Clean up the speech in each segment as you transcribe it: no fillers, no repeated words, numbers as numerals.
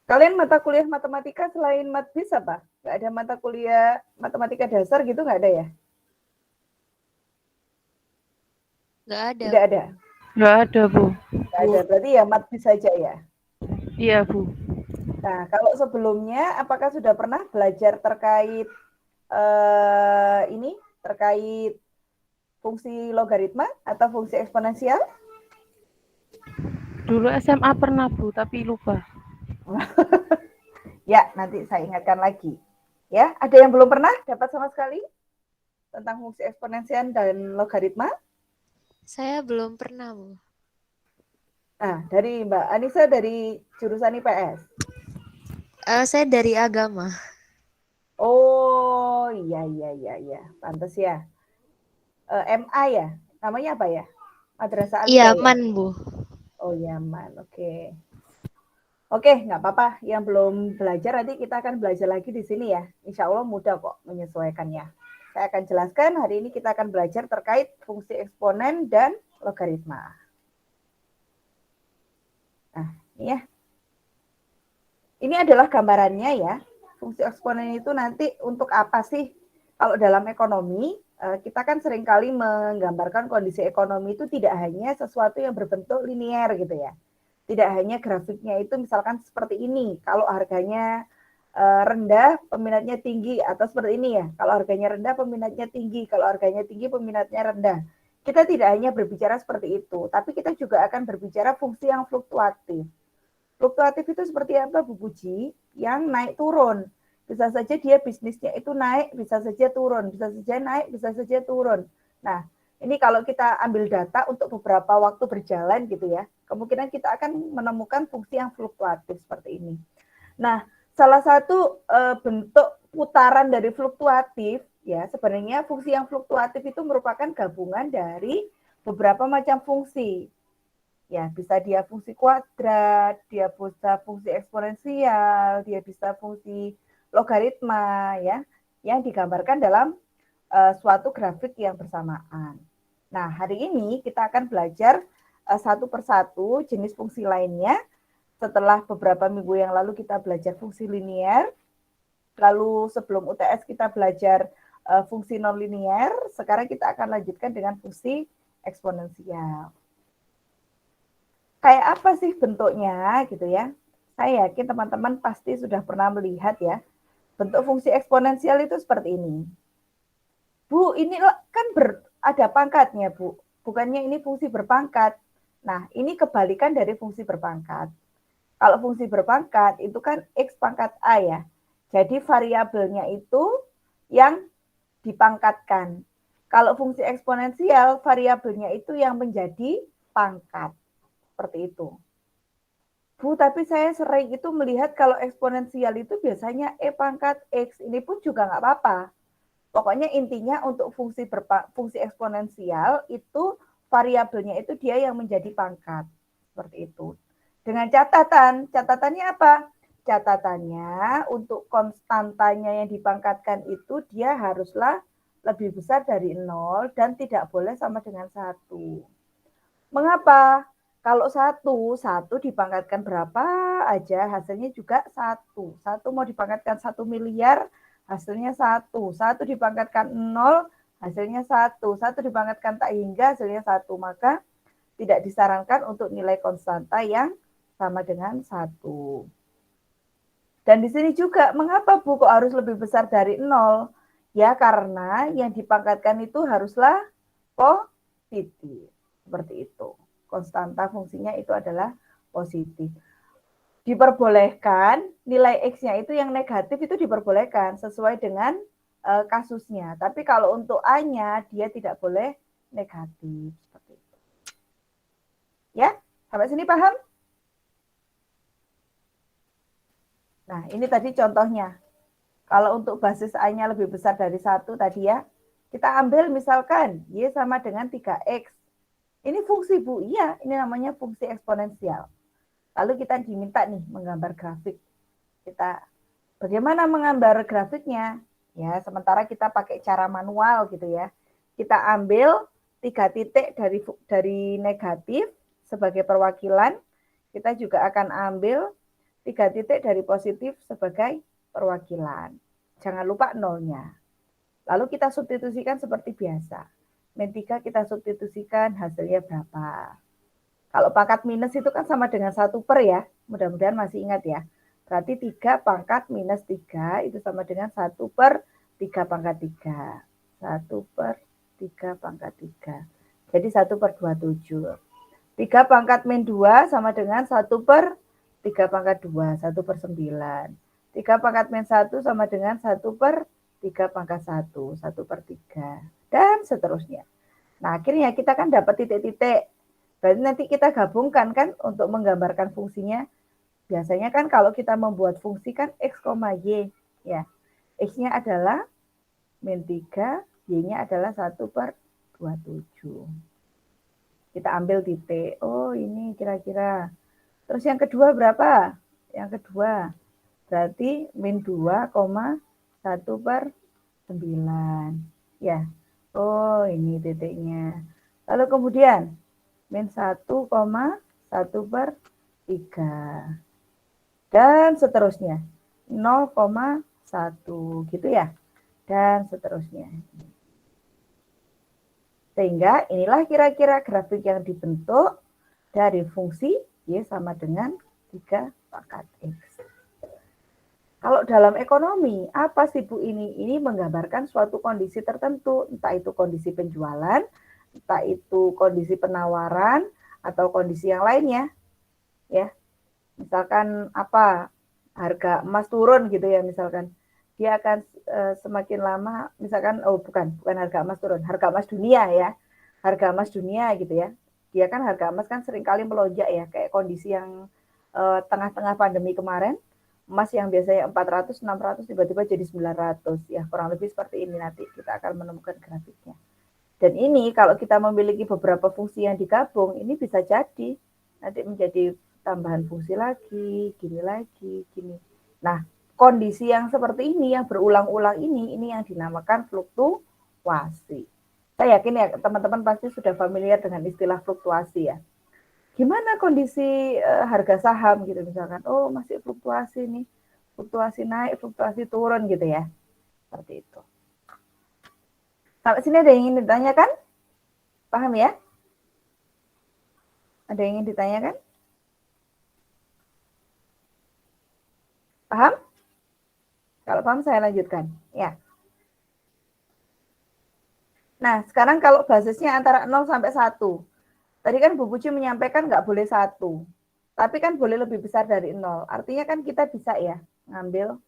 Kalian mata kuliah matematika selain matbis apa? Nggak ada mata kuliah matematika dasar gitu nggak ada ya? Nggak ada, Tidak Bu. ada. Nggak ada, Bu. Nggak ada. Berarti ya matbis saja ya. Iya, Bu. Nah, kalau sebelumnya apakah sudah pernah belajar terkait ini terkait fungsi logaritma atau fungsi eksponensial? Dulu SMA pernah, Bu, tapi lupa. Ya, nanti saya ingatkan lagi. Ya, ada yang belum pernah dapat sama sekali tentang fungsi eksponensial dan logaritma? Saya belum pernah, Bu. Nah, dari Mbak Anissa dari jurusan IPS. Saya dari agama. Oh, iya iya iya iya, pantas ya. MA ya, namanya apa ya? Madrasah Iya, Aliyah ya. aman, Bu. Oh, Yaman. Oke. Oke, nggak apa-apa. Yang belum belajar nanti kita akan belajar lagi di sini ya. Insya Allah mudah kok menyesuaikannya. Saya akan jelaskan hari ini kita akan belajar terkait fungsi eksponen dan logaritma. Nah, ini ya. Ini adalah gambarannya ya. Fungsi eksponen itu nanti untuk apa sih? Kalau dalam ekonomi, kita kan seringkali menggambarkan kondisi ekonomi itu tidak hanya sesuatu yang berbentuk linier gitu ya. Tidak hanya grafiknya itu misalkan seperti ini. Kalau harganya rendah, peminatnya tinggi atau seperti ini ya. Kalau harganya rendah, peminatnya tinggi. Kalau harganya tinggi, peminatnya rendah. Kita tidak hanya berbicara seperti itu, tapi kita juga akan berbicara fungsi yang fluktuatif. Fluktuatif itu seperti apa Bu Puji? Yang naik turun. Bisa saja dia bisnisnya itu naik, bisa saja turun, bisa saja naik, bisa saja turun. Nah, ini kalau kita ambil data untuk beberapa waktu berjalan gitu ya, kemungkinan kita akan menemukan fungsi yang fluktuatif seperti ini. Nah, salah satu bentuk putaran dari fluktuatif ya, sebenarnya fungsi yang fluktuatif itu merupakan gabungan dari beberapa macam fungsi. Ya, bisa dia fungsi kuadrat, dia bisa fungsi eksponensial, dia bisa fungsi logaritma ya, yang digambarkan dalam suatu grafik yang bersamaan. Nah, hari ini kita akan belajar satu persatu jenis fungsi lainnya. Setelah beberapa minggu yang lalu kita belajar fungsi linier, lalu sebelum UTS kita belajar fungsi nonlinier, sekarang kita akan lanjutkan dengan fungsi eksponensial. Kayak apa sih bentuknya gitu ya? Saya yakin teman-teman pasti sudah pernah melihat ya, bentuk fungsi eksponensial itu seperti ini. Bu, ini kan ada pangkatnya, Bu. Bukannya ini fungsi berpangkat. Nah, ini kebalikan dari fungsi berpangkat. Kalau fungsi berpangkat itu kan X pangkat A ya. Jadi variabelnya itu yang dipangkatkan. Kalau fungsi eksponensial, variabelnya itu yang menjadi pangkat. Seperti itu. Bu, tapi saya sering itu melihat kalau eksponensial itu biasanya E pangkat X. Ini pun juga nggak apa-apa. Pokoknya intinya untuk fungsi eksponensial itu variabelnya itu dia yang menjadi pangkat. Seperti itu. Dengan catatan, catatannya apa? Catatannya untuk konstantanya yang dipangkatkan itu dia haruslah lebih besar dari 0 dan tidak boleh sama dengan 1. Mengapa? Kalau satu dipangkatkan berapa aja, hasilnya juga satu. Satu mau dipangkatkan 1 miliar, hasilnya satu. Satu dipangkatkan nol, hasilnya satu. Satu dipangkatkan tak hingga, hasilnya satu. Maka tidak disarankan untuk nilai konstanta yang sama dengan satu. Dan di sini juga, mengapa Bu kok harus lebih besar dari nol? Ya karena yang dipangkatkan itu haruslah positif. Seperti itu. Konstanta fungsinya itu adalah positif. Diperbolehkan nilai X-nya itu yang negatif itu diperbolehkan sesuai dengan kasusnya. Tapi kalau untuk A-nya dia tidak boleh negatif. Seperti itu. Ya, sampai sini paham? Nah, ini tadi contohnya. Kalau untuk basis A-nya lebih besar dari 1 tadi ya, kita ambil misalkan Y sama dengan 3X. Ini fungsi Bu, iya ini namanya fungsi eksponensial. Lalu kita diminta nih menggambar grafik. Kita bagaimana menggambar grafiknya? Ya, sementara kita pakai cara manual gitu ya. Kita ambil 3 titik dari negatif sebagai perwakilan. Kita juga akan ambil 3 titik dari positif sebagai perwakilan. Jangan lupa nolnya. Lalu kita substitusikan seperti biasa. Min 3 kita substitusikan hasilnya berapa. Kalau pangkat minus itu kan sama dengan 1 per ya. Mudah-mudahan masih ingat ya. Berarti 3 pangkat minus 3 itu sama dengan 1 per 3 pangkat 3. 1 per 3 pangkat 3. Jadi 1 per 27. 3 pangkat min 2 sama dengan 1 per 3 pangkat 2, 1 per 9. 3 pangkat min 1 sama dengan 1 per 3 pangkat 1, 1 per 3. Dan seterusnya. Nah, akhirnya kita kan dapat titik-titik. Berarti nanti kita gabungkan kan untuk menggambarkan fungsinya. Biasanya kan kalau kita membuat fungsi kan X, Y. Ya. X-nya adalah min 3, Y-nya adalah 1 per 27. Kita ambil titik. Oh, ini kira-kira. Terus yang kedua berapa? Yang kedua berarti min 2,1 per 9. Ya. Oh, ini titiknya. Lalu kemudian min 1,1 per 3. Dan seterusnya. 0,1 gitu ya. Dan seterusnya. Sehingga inilah kira-kira grafik yang dibentuk dari fungsi Y sama dengan 3 pangkat X. Kalau dalam ekonomi, apa sih Bu ini? Ini menggambarkan suatu kondisi tertentu, entah itu kondisi penjualan, entah itu kondisi penawaran, atau kondisi yang lainnya. Ya, misalkan apa, harga emas turun gitu ya misalkan. Dia akan semakin lama, misalkan, bukan harga emas turun, harga emas dunia ya. Harga emas dunia gitu ya. Dia kan harga emas kan seringkali melonjak ya, kayak kondisi yang tengah-tengah pandemi kemarin, emas yang biasanya 400, 600 tiba-tiba jadi 900 ya, kurang lebih seperti ini nanti kita akan menemukan grafiknya. Dan ini kalau kita memiliki beberapa fungsi yang digabung, ini bisa jadi nanti menjadi tambahan fungsi lagi, gini. Nah, kondisi yang seperti ini yang berulang-ulang ini yang dinamakan fluktuasi. Saya yakin ya teman-teman pasti sudah familiar dengan istilah fluktuasi ya. Gimana kondisi harga saham gitu misalkan, oh masih fluktuasi nih, fluktuasi naik, fluktuasi turun gitu ya, seperti itu. Sampai sini ada yang ingin ditanyakan? Paham ya? Ada yang ingin ditanyakan? Paham? Kalau paham saya lanjutkan. Ya. Nah, sekarang kalau basisnya antara 0 sampai 1. Tadi kan Bu Puji menyampaikan nggak boleh 1. Tapi kan boleh lebih besar dari 0. Artinya kan kita bisa ya ngambil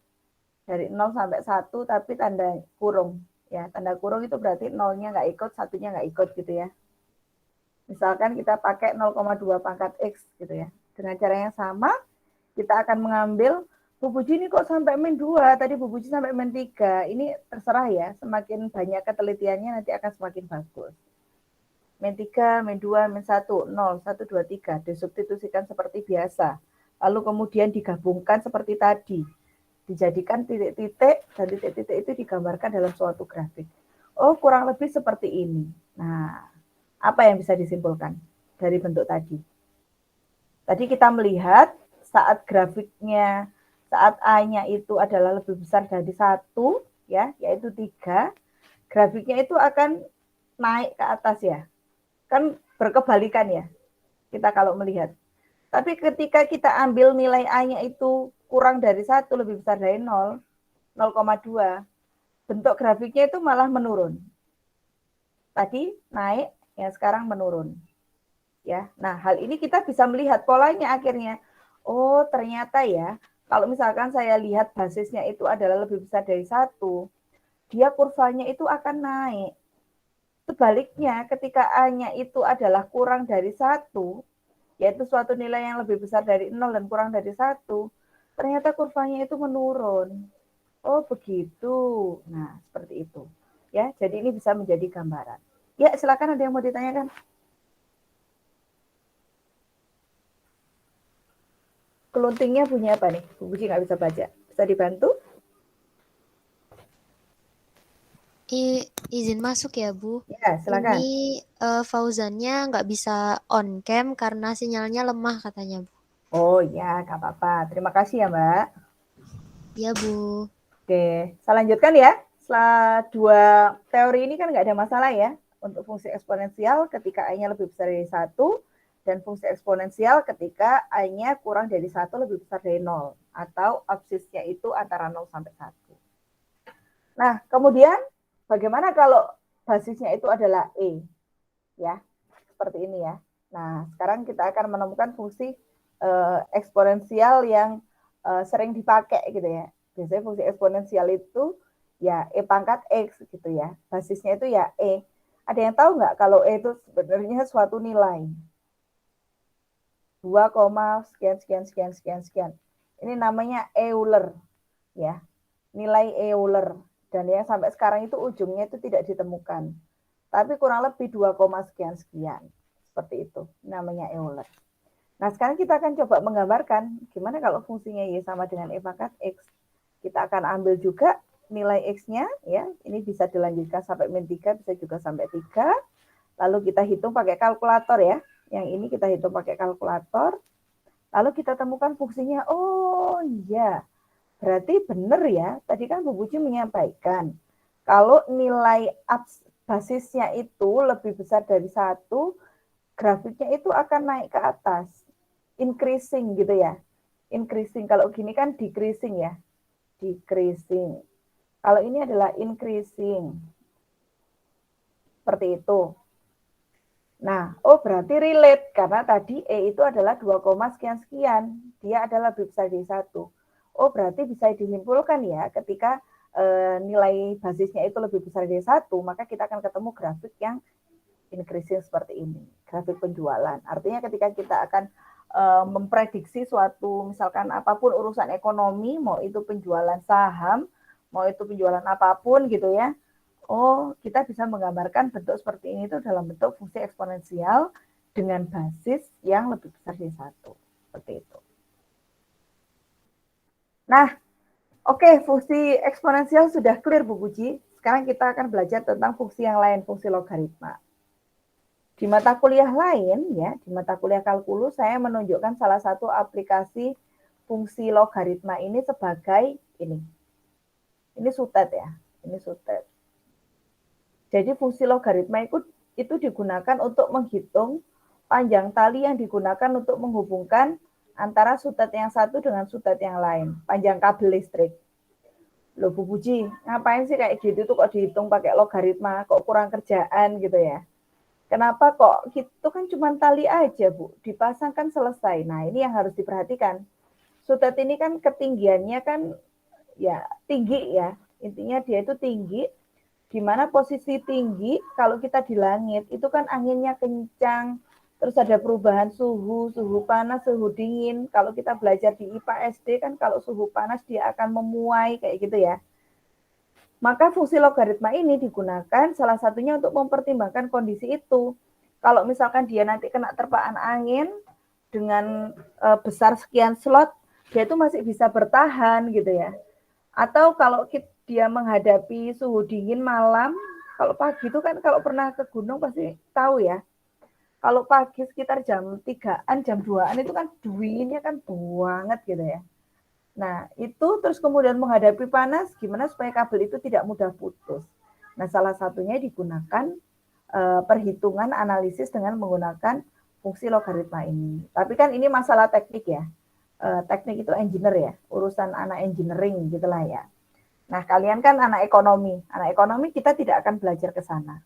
dari 0 sampai 1 tapi tanda kurung. Ya, tanda kurung itu berarti 0-nya nggak ikut, 1-nya nggak ikut gitu ya. Misalkan kita pakai 0,2 pangkat X gitu ya. Dengan cara yang sama, kita akan mengambil Bu Puji ini kok sampai min 2, tadi Bu Puji sampai min 3. Ini terserah ya, semakin banyak ketelitiannya nanti akan semakin bagus. Min 3, min 2, min 1, 0, 1, 2, 3. Disubstitusikan seperti biasa. Lalu kemudian digabungkan seperti tadi. Dijadikan titik-titik, dan titik-titik itu digambarkan dalam suatu grafik. Oh, kurang lebih seperti ini. Nah, apa yang bisa disimpulkan dari bentuk tadi? Tadi kita melihat saat grafiknya, saat A-nya itu adalah lebih besar dari 1, ya, yaitu 3, grafiknya itu akan naik ke atas ya. Kan berkebalikan ya, kita kalau melihat. Tapi ketika kita ambil nilai A-nya itu kurang dari 1, lebih besar dari 0, 0,2, bentuk grafiknya itu malah menurun. Tadi naik, ya sekarang menurun. Ya, nah hal ini kita bisa melihat polanya akhirnya. Oh, ternyata ya, kalau misalkan saya lihat basisnya itu adalah lebih besar dari 1, dia kurvanya itu akan naik. Sebaliknya, ketika A-nya itu adalah kurang dari 1, yaitu suatu nilai yang lebih besar dari 0 dan kurang dari 1, ternyata kurvanya itu menurun. Oh, begitu. Nah, seperti itu. Ya, jadi ini bisa menjadi gambaran. Ya, silakan ada yang mau ditanyakan? Keluntingnya punya apa nih? Bu Puji nggak bisa baca. Bisa dibantu? Izin masuk ya, Bu. Ya, silakan. Ini Fauzannya nggak bisa on cam karena sinyalnya lemah katanya, Bu. Oh ya, nggak apa-apa. Terima kasih ya, Mbak. Ya, Bu. Oke, saya lanjutkan ya. Setelah dua teori ini kan nggak ada masalah ya. Untuk fungsi eksponensial ketika I-nya lebih besar dari 1, dan fungsi eksponensial ketika I-nya kurang dari 1 lebih besar dari 0. Atau absisnya itu antara 0 sampai 1. Nah, kemudian bagaimana kalau basisnya itu adalah E? Ya, seperti ini ya. Nah, sekarang kita akan menemukan fungsi eksponensial yang sering dipakai gitu ya. Biasanya fungsi eksponensial itu ya E pangkat X gitu ya. Basisnya itu ya E. Ada yang tahu nggak kalau E itu sebenarnya suatu nilai? 2, sekian, sekian, sekian, sekian, sekian. Ini namanya Euler ya. Nilai Euler. Dan yang sampai sekarang itu ujungnya itu tidak ditemukan. Tapi kurang lebih 2, sekian, sekian. Seperti itu. Namanya Euler. Nah, sekarang kita akan coba menggambarkan gimana kalau fungsinya Y sama dengan E pangkat X. Kita akan ambil juga nilai X-nya, ya. Ini bisa dilanjutkan sampai min 3, bisa juga sampai 3. Lalu kita hitung pakai kalkulator ya. Yang ini kita hitung pakai kalkulator. Lalu kita temukan fungsinya. Oh iya, berarti benar ya. Tadi kan Bu Puji menyampaikan, kalau nilai basisnya itu lebih besar dari 1, grafiknya itu akan naik ke atas. Increasing gitu ya. Increasing, kalau gini kan decreasing ya. Decreasing. Kalau ini adalah increasing. Seperti itu. Nah, oh berarti relate. Karena tadi E itu adalah 2, sekian-sekian. Dia adalah lebih besar dari 1. Oh berarti bisa disimpulkan ya, ketika nilai basisnya itu lebih besar dari 1, maka kita akan ketemu grafik yang increasing seperti ini. Grafik penjualan. Artinya ketika kita akan memprediksi suatu, misalkan apapun urusan ekonomi, mau itu penjualan saham, mau itu penjualan apapun gitu ya, oh kita bisa menggambarkan bentuk seperti ini itu dalam bentuk fungsi eksponensial dengan basis yang lebih besar dari 1. Seperti itu. Nah, oke, fungsi eksponensial sudah clear Bu Puji. Sekarang kita akan belajar tentang fungsi yang lain, fungsi logaritma. Di mata kuliah lain, ya, di mata kuliah kalkulus, saya menunjukkan salah satu aplikasi fungsi logaritma ini sebagai ini. Ini sutet ya, ini sutet. Jadi fungsi logaritma itu digunakan untuk menghitung panjang tali yang digunakan untuk menghubungkan antara sutet yang satu dengan sutet yang lain, panjang kabel listrik. Loh Bu Puji, ngapain sih kayak gitu tuh kok dihitung pakai logaritma, kok kurang kerjaan gitu ya. Kenapa kok gitu kan cuma tali aja Bu, dipasangkan selesai. Nah ini yang harus diperhatikan. Sutet ini kan ketinggiannya kan ya tinggi ya, intinya dia itu tinggi, di mana posisi tinggi kalau kita di langit itu kan anginnya kencang, terus ada perubahan suhu, suhu panas, suhu dingin. Kalau kita belajar di IPA SD kan kalau suhu panas dia akan memuai kayak gitu ya. Maka fungsi logaritma ini digunakan salah satunya untuk mempertimbangkan kondisi itu. Kalau misalkan dia nanti kena terpaan angin dengan besar sekian slot, dia itu masih bisa bertahan gitu ya. Atau kalau dia menghadapi suhu dingin malam, kalau pagi itu kan kalau pernah ke gunung pasti tahu ya. Kalau pagi sekitar jam 3-an, jam 2-an itu kan dinginnya kan banget gitu ya. Nah, itu terus kemudian menghadapi panas, gimana supaya kabel itu tidak mudah putus. Nah, salah satunya digunakan perhitungan analisis dengan menggunakan fungsi logaritma ini. Tapi kan ini masalah teknik ya. Teknik itu engineer ya, urusan anak engineering gitulah ya. Nah, kalian kan anak ekonomi. Anak ekonomi kita tidak akan belajar ke sana.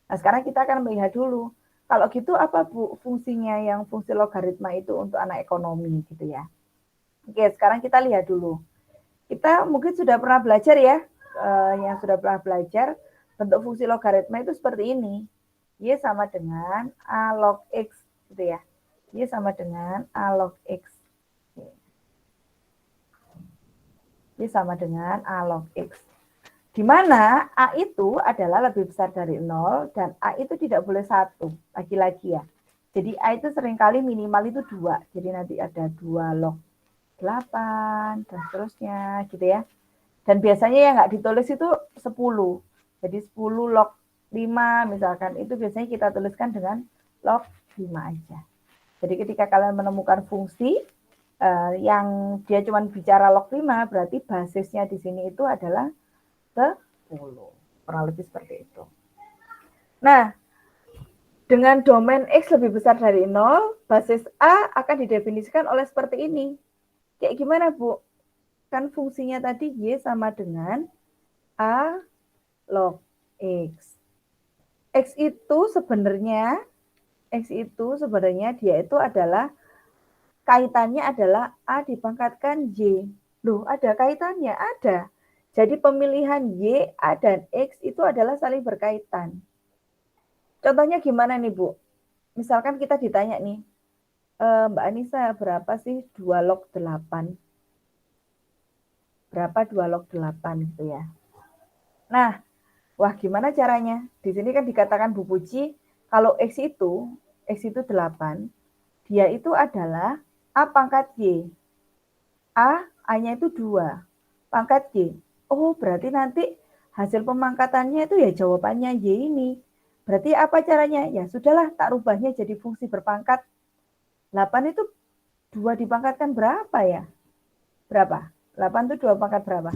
Nah, sekarang kita akan melihat dulu. Kalau gitu apa Bu fungsinya yang fungsi logaritma itu untuk anak ekonomi gitu ya. Oke, sekarang kita lihat dulu. Kita mungkin sudah pernah belajar ya, yang sudah pernah belajar, bentuk fungsi logaritma itu seperti ini. Y sama dengan A log X, gitu ya. Y sama dengan A log X. Y sama dengan A log X. Di mana A itu adalah lebih besar dari 0, dan A itu tidak boleh 1, lagi-lagi ya. Jadi A itu seringkali minimal itu 2, jadi nanti ada 2 log 8, dan seterusnya gitu ya. Dan biasanya yang nggak ditulis itu 10. Jadi 10 log 5 misalkan, itu biasanya kita tuliskan dengan log 5 aja. Jadi ketika kalian menemukan fungsi yang dia cuma bicara log 5, berarti basisnya di sini itu adalah 10. Kurang lebih seperti itu. Nah, dengan domain X lebih besar dari 0, basis A akan didefinisikan oleh seperti ini. Kayak gimana, Bu? Kan fungsinya tadi Y sama dengan A log X. X itu sebenarnya dia itu adalah kaitannya adalah A dipangkatkan Y. Loh, ada kaitannya? Ada. Jadi pemilihan Y, A, dan X itu adalah saling berkaitan. Contohnya gimana nih, Bu? Misalkan kita ditanya nih, Mbak Anissa, berapa sih 2 log 8? Berapa 2 log 8 gitu ya. Nah, wah gimana caranya? Di sini kan dikatakan Bu Puji, kalau X itu 8, dia itu adalah A pangkat Y. A-nya itu 2, pangkat Y. Oh, berarti nanti hasil pemangkatannya itu ya jawabannya Y ini. Berarti apa caranya? Ya sudahlah, tak rubahnya jadi fungsi berpangkat. 8 itu 2 dipangkatkan berapa ya? Berapa? 8 itu 2 pangkat berapa?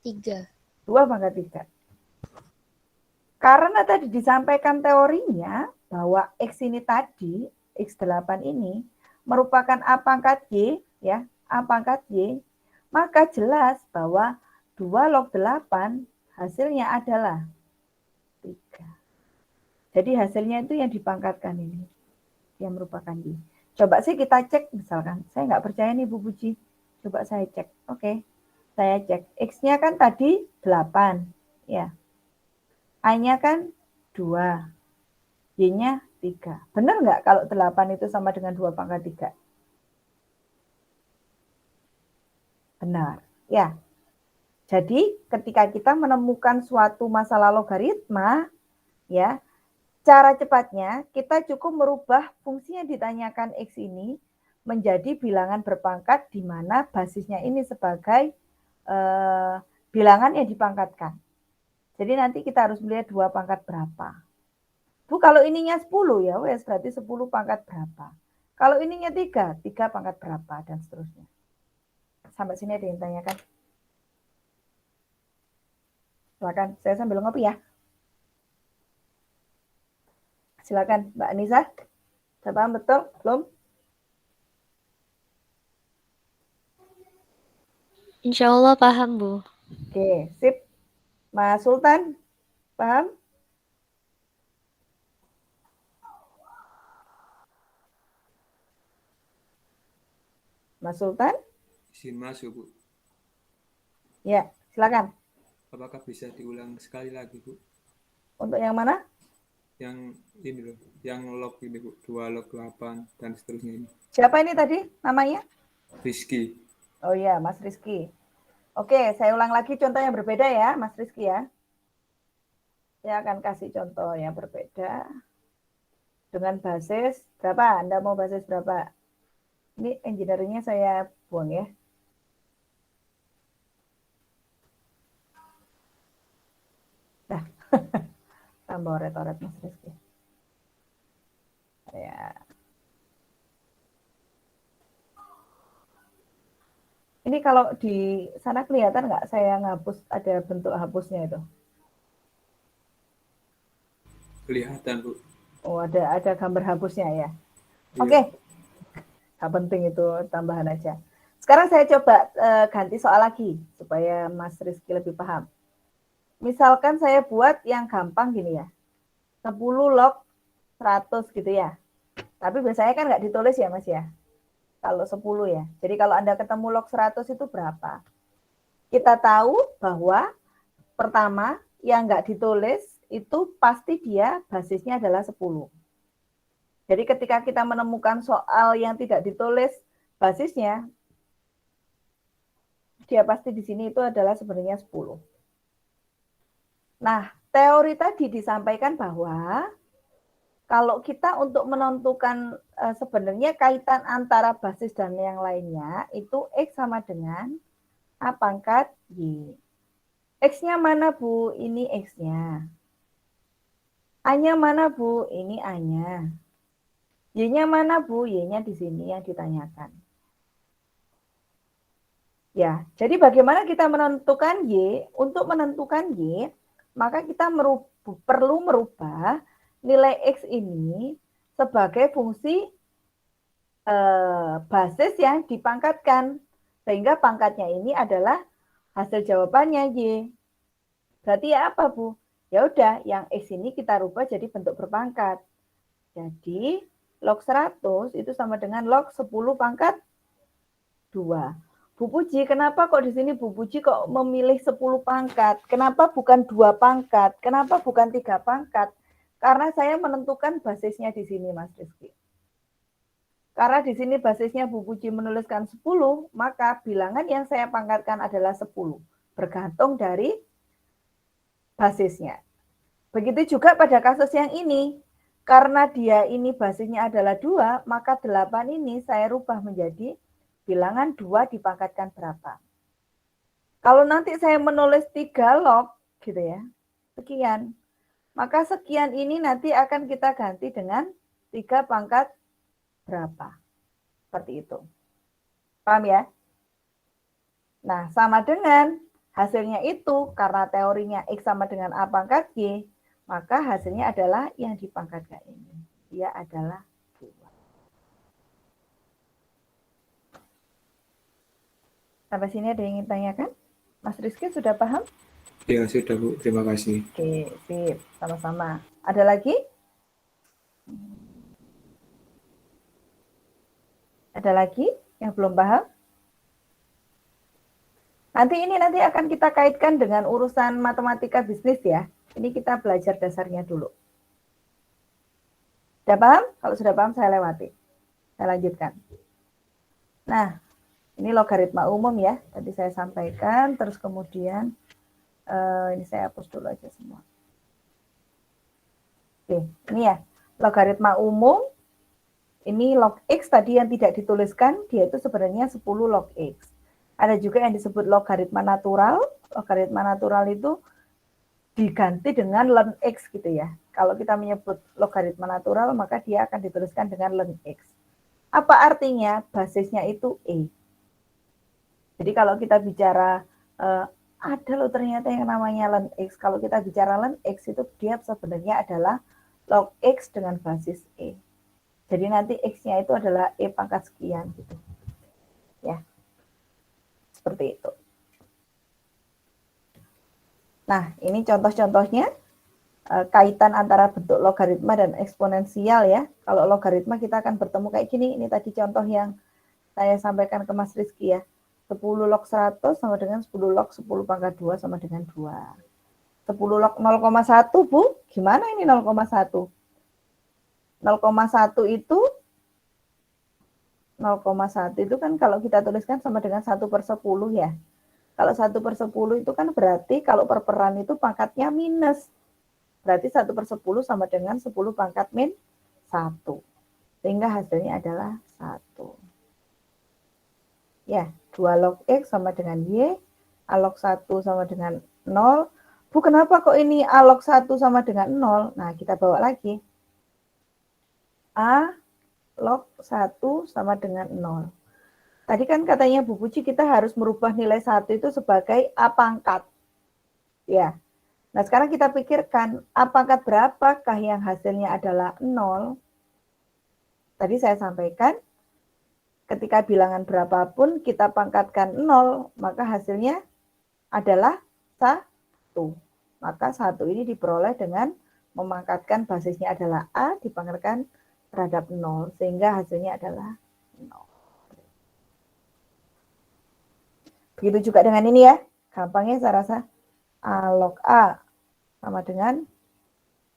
3. 2 pangkat 3. Karena tadi disampaikan teorinya bahwa X ini tadi, X8 ini, merupakan A pangkat Y, ya, A pangkat Y, maka jelas bahwa 2 log 8 hasilnya adalah 3. Jadi hasilnya itu yang dipangkatkan ini, yang merupakan Y. Coba sih kita cek, misalkan, saya nggak percaya nih Bu Puji, coba saya cek, oke, saya cek, X-nya kan tadi 8, ya, A-nya kan 2, Y-nya 3. Benar nggak kalau 8 itu sama dengan 2 pangkat 3? Benar. Ya. Jadi ketika kita menemukan suatu masalah logaritma, ya, cara cepatnya kita cukup merubah fungsi yang ditanyakan X ini menjadi bilangan berpangkat di mana basisnya ini sebagai bilangan yang dipangkatkan. Jadi nanti kita harus melihat 2 pangkat berapa. Bu, kalau ininya 10 ya wes berarti 10 pangkat berapa. Kalau ininya 3 pangkat berapa dan seterusnya. Sampai sini ada yang tanyakan? Silakan, saya sambil ngopi ya. Silakan Mbak Anissa. Sudah paham betul? Belum? Insya Allah paham, Bu. Oke, sip. Mas Sultan, paham? Mas Sultan? Izin masuk, Bu. Ya, silakan. Apakah bisa diulang sekali lagi, Bu? Untuk yang mana? Yang ini loh, yang log ini, Bu. 2 log 8 dan seterusnya ini. Siapa ini tadi namanya? Rizky. Oh iya, Mas Rizky. Oke, saya ulang lagi contoh yang berbeda ya, Mas Rizky ya. Saya akan kasih contoh yang berbeda. Dengan basis berapa? Anda mau basis berapa? Ini engineeringnya saya buang ya. Nah, tambah oret-oret Mas Rizky. Ya. Ini kalau di sana kelihatan nggak saya ngapus, ada bentuk hapusnya itu? Kelihatan, Bu. Oh, ada gambar hapusnya ya. Iya. Oke. Nggak penting itu, tambahan aja. Sekarang saya coba ganti soal lagi supaya Mas Rizky lebih paham. Misalkan saya buat yang gampang gini ya. 10 log 100 gitu ya. Tapi biasanya kan nggak ditulis ya Mas ya. Kalau 10 ya. Jadi kalau Anda ketemu log 100 itu berapa? Kita tahu bahwa pertama yang nggak ditulis itu pasti dia basisnya adalah 10. Jadi ketika kita menemukan soal yang tidak ditulis basisnya, dia pasti di sini itu adalah sebenarnya 10. Nah, teori tadi disampaikan bahwa kalau kita untuk menentukan sebenarnya kaitan antara basis dan yang lainnya, itu X sama dengan A pangkat Y. X-nya mana, Bu? Ini X-nya. A-nya mana, Bu? Ini A-nya. Y-nya mana, Bu? Y-nya di sini yang ditanyakan. Ya, jadi bagaimana kita menentukan Y? Untuk menentukan Y, maka kita perlu merubah nilai X ini sebagai fungsi basis yang dipangkatkan. Sehingga pangkatnya ini adalah hasil jawabannya Y. Berarti ya apa, Bu? Ya udah, yang X ini kita rubah jadi bentuk berpangkat. Jadi, log 100 itu sama dengan log 10 pangkat 2. Bu Puji, kenapa kok di sini Bu Puji kok memilih 10 pangkat? Kenapa bukan 2 pangkat? Kenapa bukan 3 pangkat? Karena saya menentukan basisnya di sini, Mas Rizky. Karena di sini basisnya Bu Puji menuliskan 10, maka bilangan yang saya pangkatkan adalah 10. Bergantung dari basisnya. Begitu juga pada kasus yang ini. Karena dia ini basisnya adalah 2, maka 8 ini saya rubah menjadi bilangan 2 dipangkatkan berapa. Kalau nanti saya menulis 3 log, gitu ya, sekian. Maka sekian ini nanti akan kita ganti dengan 3 pangkat berapa. Seperti itu. Paham ya? Nah, sama dengan hasilnya itu, karena teorinya X sama dengan A pangkat Y, maka hasilnya adalah yang dipangkatkan ini. Dia adalah 2. Sampai sini ada yang ingin tanyakan? Mas Rizky sudah paham? Ya, sudah Bu. Terima kasih. Oke, sip. Sama-sama. Ada lagi? Ada lagi yang belum paham? Nanti akan kita kaitkan dengan urusan matematika bisnis ya. Ini kita belajar dasarnya dulu. Sudah paham? Kalau sudah paham saya lewati. Saya lanjutkan. Nah, ini logaritma umum ya. Tadi saya sampaikan, terus kemudian ini saya hapus dulu aja semua. Oke, ini ya. Logaritma umum, ini log X tadi yang tidak dituliskan, dia itu sebenarnya 10 log X. Ada juga yang disebut logaritma natural. Logaritma natural itu diganti dengan ln X gitu ya. Kalau kita menyebut logaritma natural, maka dia akan dituliskan dengan ln X. Apa artinya? Basisnya itu E. Jadi kalau kita bicara, ada loh ternyata yang namanya ln X. Kalau kita bicara ln X itu dia sebenarnya adalah log X dengan basis E. Jadi nanti X-nya itu adalah E pangkat sekian gitu. Ya. Seperti itu. Nah, ini contoh-contohnya kaitan antara bentuk logaritma dan eksponensial ya. Kalau logaritma kita akan bertemu kayak gini. Ini tadi contoh yang saya sampaikan ke Mas Rizky ya. 10 log 100 sama dengan 10 log 10 pangkat 2 sama dengan 2. 10 log 0,1 Bu, gimana ini 0,1? 0,1 itu 0,1 itu kan kalau kita tuliskan sama dengan 1/10 ya. Kalau 1/10 itu kan berarti kalau perperan itu pangkatnya minus. Berarti 1/10 sama dengan 10 pangkat min 1. Sehingga hasilnya adalah 1. Ya, 2 log X sama dengan Y, A log 1 sama dengan 0. Bu, kenapa kok ini A log 1 sama dengan 0? Nah, kita bawa lagi. A log 1 sama dengan 0. Tadi kan katanya Bu Puji kita harus merubah nilai 1 itu sebagai A pangkat. Ya. Nah, sekarang kita pikirkan A pangkat berapakah yang hasilnya adalah 0? Tadi saya sampaikan, ketika bilangan berapapun kita pangkatkan 0, maka hasilnya adalah 1. Maka 1 ini diperoleh dengan memangkatkan basisnya adalah A, dipangkatkan terhadap 0, sehingga hasilnya adalah 0. Begitu juga dengan ini ya, gampangnya saya rasa A log A sama dengan,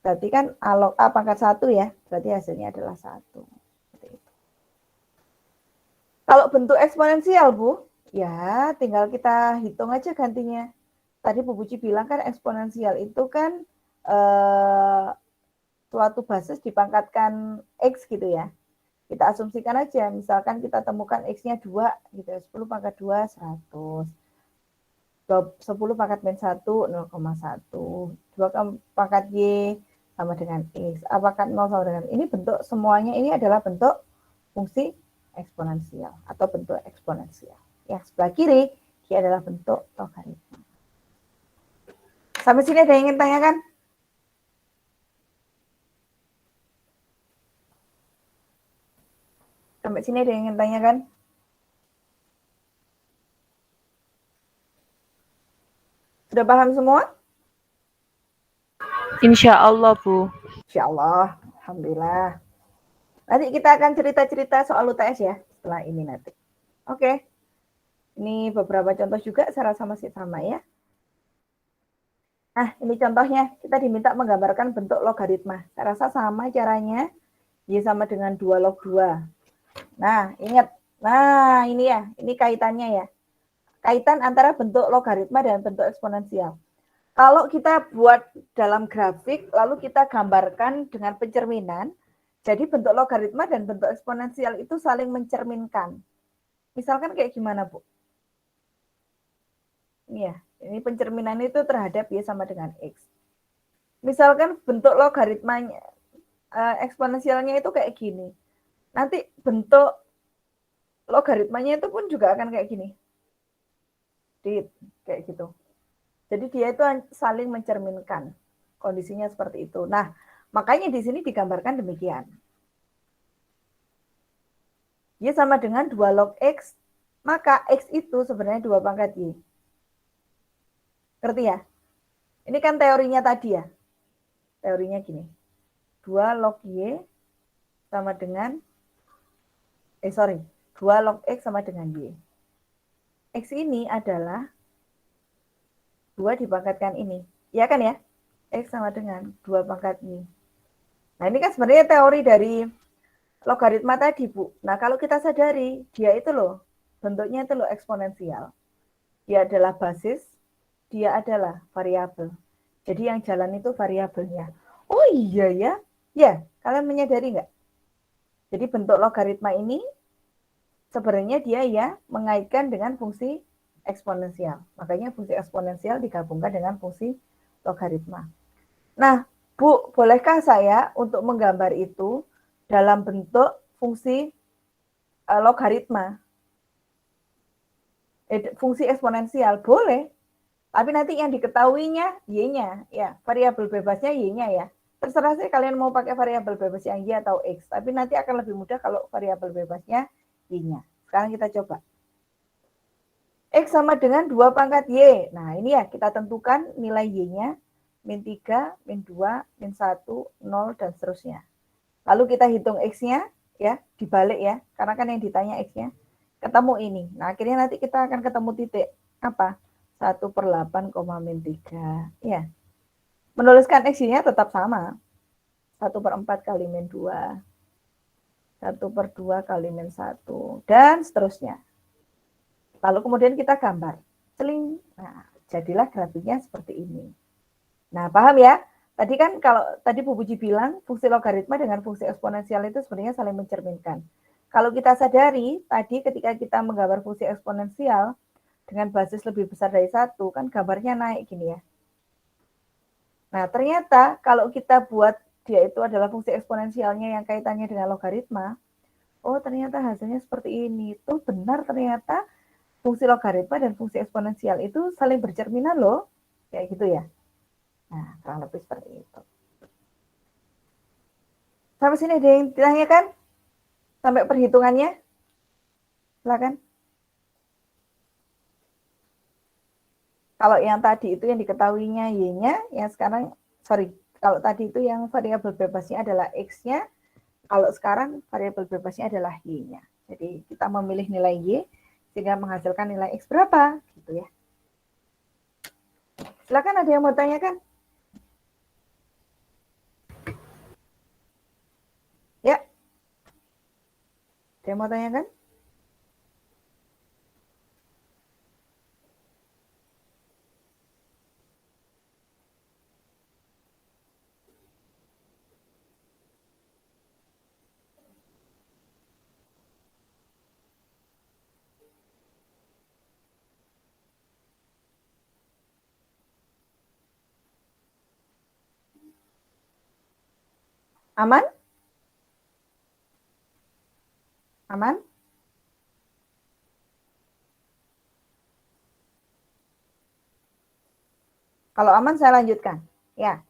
berarti kan A log A pangkat 1 ya, berarti hasilnya adalah 1. Kalau bentuk eksponensial Bu, ya tinggal kita hitung aja gantinya. Tadi Bu Puji bilang kan eksponensial itu kan suatu basis dipangkatkan X gitu ya. Kita asumsikan aja, misalkan kita temukan X-nya 2, gitu ya, 10 pangkat 2, 100. 10 pangkat min 1, 0,1. 2 pangkat Y sama dengan X. A pangkat 0 sama dengan, ini bentuk semuanya ini adalah bentuk fungsi eksponensial atau bentuk eksponensial. Yang sebelah kiri, Dia adalah bentuk logaritma. Sampai sini ada yang ingin tanyakan? Sampai sini ada yang ingin tanyakan? Sudah paham semua? Insya Allah, Bu. Insya Allah, alhamdulillah. Nanti kita akan cerita-cerita soal UTS ya setelah ini nanti. Oke. Ini beberapa contoh juga saya rasa masih sama ya. Nah, ini contohnya. Kita diminta menggambarkan bentuk logaritma. Saya rasa sama caranya. Y sama dengan 2 log 2. Nah, ingat. Nah, ini ya. Ini kaitannya ya. Kaitan antara bentuk logaritma dan bentuk eksponensial. Kalau kita buat dalam grafik, lalu kita gambarkan dengan pencerminan, jadi bentuk logaritma dan bentuk eksponensial itu saling mencerminkan. Misalkan kayak gimana, Bu? Iya, ini pencerminan itu terhadap Y sama dengan X. Misalkan bentuk logaritmanya, eksponensialnya itu kayak gini. Nanti bentuk logaritmanya itu pun juga akan kayak gini. Kayak gitu. Jadi dia itu saling mencerminkan. Kondisinya seperti itu. Nah, makanya di sini digambarkan demikian. Y sama dengan 2 log X, maka X itu sebenarnya 2 pangkat Y. Ngerti ya? Ini kan teorinya tadi ya. Teorinya gini. 2 log Y sama dengan 2 log X sama dengan Y. X ini adalah 2 dipangkatkan ini. Ya kan ya? X sama dengan 2 pangkat Y. Nah, ini kan sebenarnya teori dari logaritma tadi, Bu. Nah, kalau kita sadari, dia itu loh, bentuknya itu loh eksponensial. Dia adalah basis, dia adalah variabel. Jadi yang jalan itu variabelnya. Oh iya ya. Ya, kalian menyadari nggak? Jadi bentuk logaritma ini sebenarnya dia ya mengaitkan dengan fungsi eksponensial. Makanya fungsi eksponensial digabungkan dengan fungsi logaritma. Nah, Bu, bolehkah saya untuk menggambar itu dalam bentuk fungsi logaritma? Fungsi eksponensial boleh, tapi nanti yang diketahuinya Y-nya, ya, variabel bebasnya Y-nya ya. Terserah sih kalian mau pakai variabel bebas yang Y atau X, tapi nanti akan lebih mudah kalau variabel bebasnya Y-nya. Sekarang kita coba. X sama dengan 2 pangkat Y. Nah, ini ya kita tentukan nilai Y-nya, min 3, min 2, min 1, 0, dan seterusnya. Lalu kita hitung X-nya, ya, dibalik ya, karena kan yang ditanya X-nya. Ketemu ini. Nah, akhirnya nanti kita akan ketemu titik. Apa? 1/8, min 3. Ya. Menuliskan X-nya tetap sama. 1/4 kali min 2. 1/2 kali min 1. Dan seterusnya. Lalu kemudian kita gambar. Celing. Nah, jadilah grafiknya seperti ini. Nah, paham ya? Tadi kan kalau tadi Bu Puji bilang fungsi logaritma dengan fungsi eksponensial itu sebenarnya saling mencerminkan. Kalau kita sadari, tadi ketika kita menggambar fungsi eksponensial dengan basis lebih besar dari 1, kan gambarnya naik gini ya. Nah, ternyata kalau kita buat dia itu adalah fungsi eksponensialnya yang kaitannya dengan logaritma, oh ternyata hasilnya seperti ini. Itu benar ternyata fungsi logaritma dan fungsi eksponensial itu saling bercerminan loh. Kayak gitu ya. Nah, kurang lebih seperti itu. Sampai sini ada yang ditanyakan? Sampai perhitungannya? Silakan. Kalau yang tadi itu yang diketahuinya Y-nya, yang sekarang, kalau tadi itu yang variabel bebasnya adalah X-nya, kalau sekarang variabel bebasnya adalah Y-nya. Jadi kita memilih nilai Y, sehingga menghasilkan nilai X berapa, gitu ya. Silakan ada yang mau tanyakan? Ya. Ada yang mau tanyakan? Aman? Aman? Kalau aman saya lanjutkan. Ya.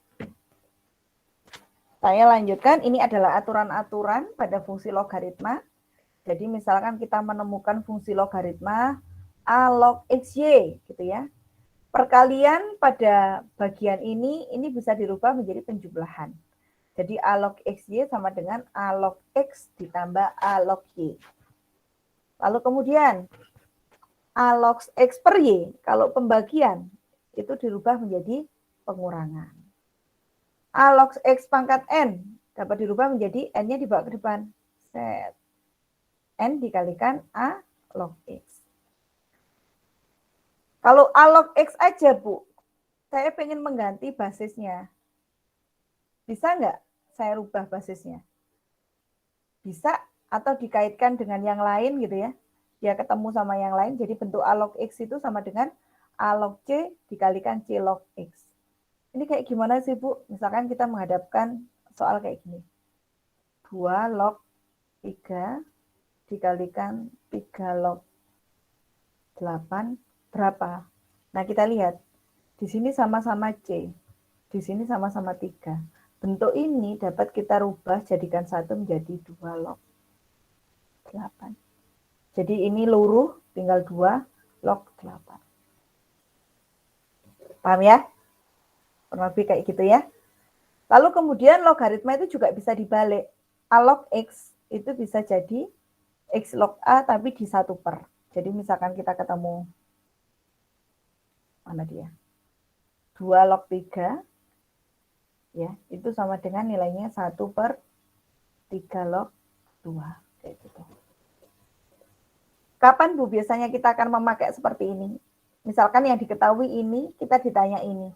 Saya lanjutkan, ini adalah aturan-aturan pada fungsi logaritma. Jadi misalkan kita menemukan fungsi logaritma A log XY gitu ya. Perkalian pada bagian ini bisa dirubah menjadi penjumlahan. Jadi A log XY sama dengan A log X ditambah A log Y. Lalu kemudian A log X per Y, kalau pembagian itu dirubah menjadi pengurangan. A log X pangkat N dapat dirubah menjadi N-nya dibawa ke depan. Set. N dikalikan A log X. Kalau A log X aja, Bu, saya pengen mengganti basisnya. Bisa nggak saya rubah basisnya? Bisa, atau dikaitkan dengan yang lain gitu ya. Dia ketemu sama yang lain, jadi bentuk A log X itu sama dengan A log C dikalikan C log X. Ini kayak gimana sih, Bu? Misalkan kita menghadapkan soal kayak gini. 2 log 3 dikalikan 3 log 8 berapa? Nah, kita lihat. Di sini sama-sama C. Di sini sama-sama 3. Bentuk ini dapat kita rubah jadikan 1 menjadi 2 log 8. Jadi ini luruh, tinggal 2 log 8. Paham ya? Kurang lebih kayak gitu ya. Lalu kemudian logaritma itu juga bisa dibalik. A log X itu bisa jadi X log A tapi di 1 per. Jadi misalkan kita ketemu, mana dia? 2 log 3, ya, itu sama dengan nilainya 1 per 3 log 2. Kayak gitu. Kapan, Bu, biasanya kita akan memakai seperti ini? Misalkan yang diketahui ini, kita ditanya ini.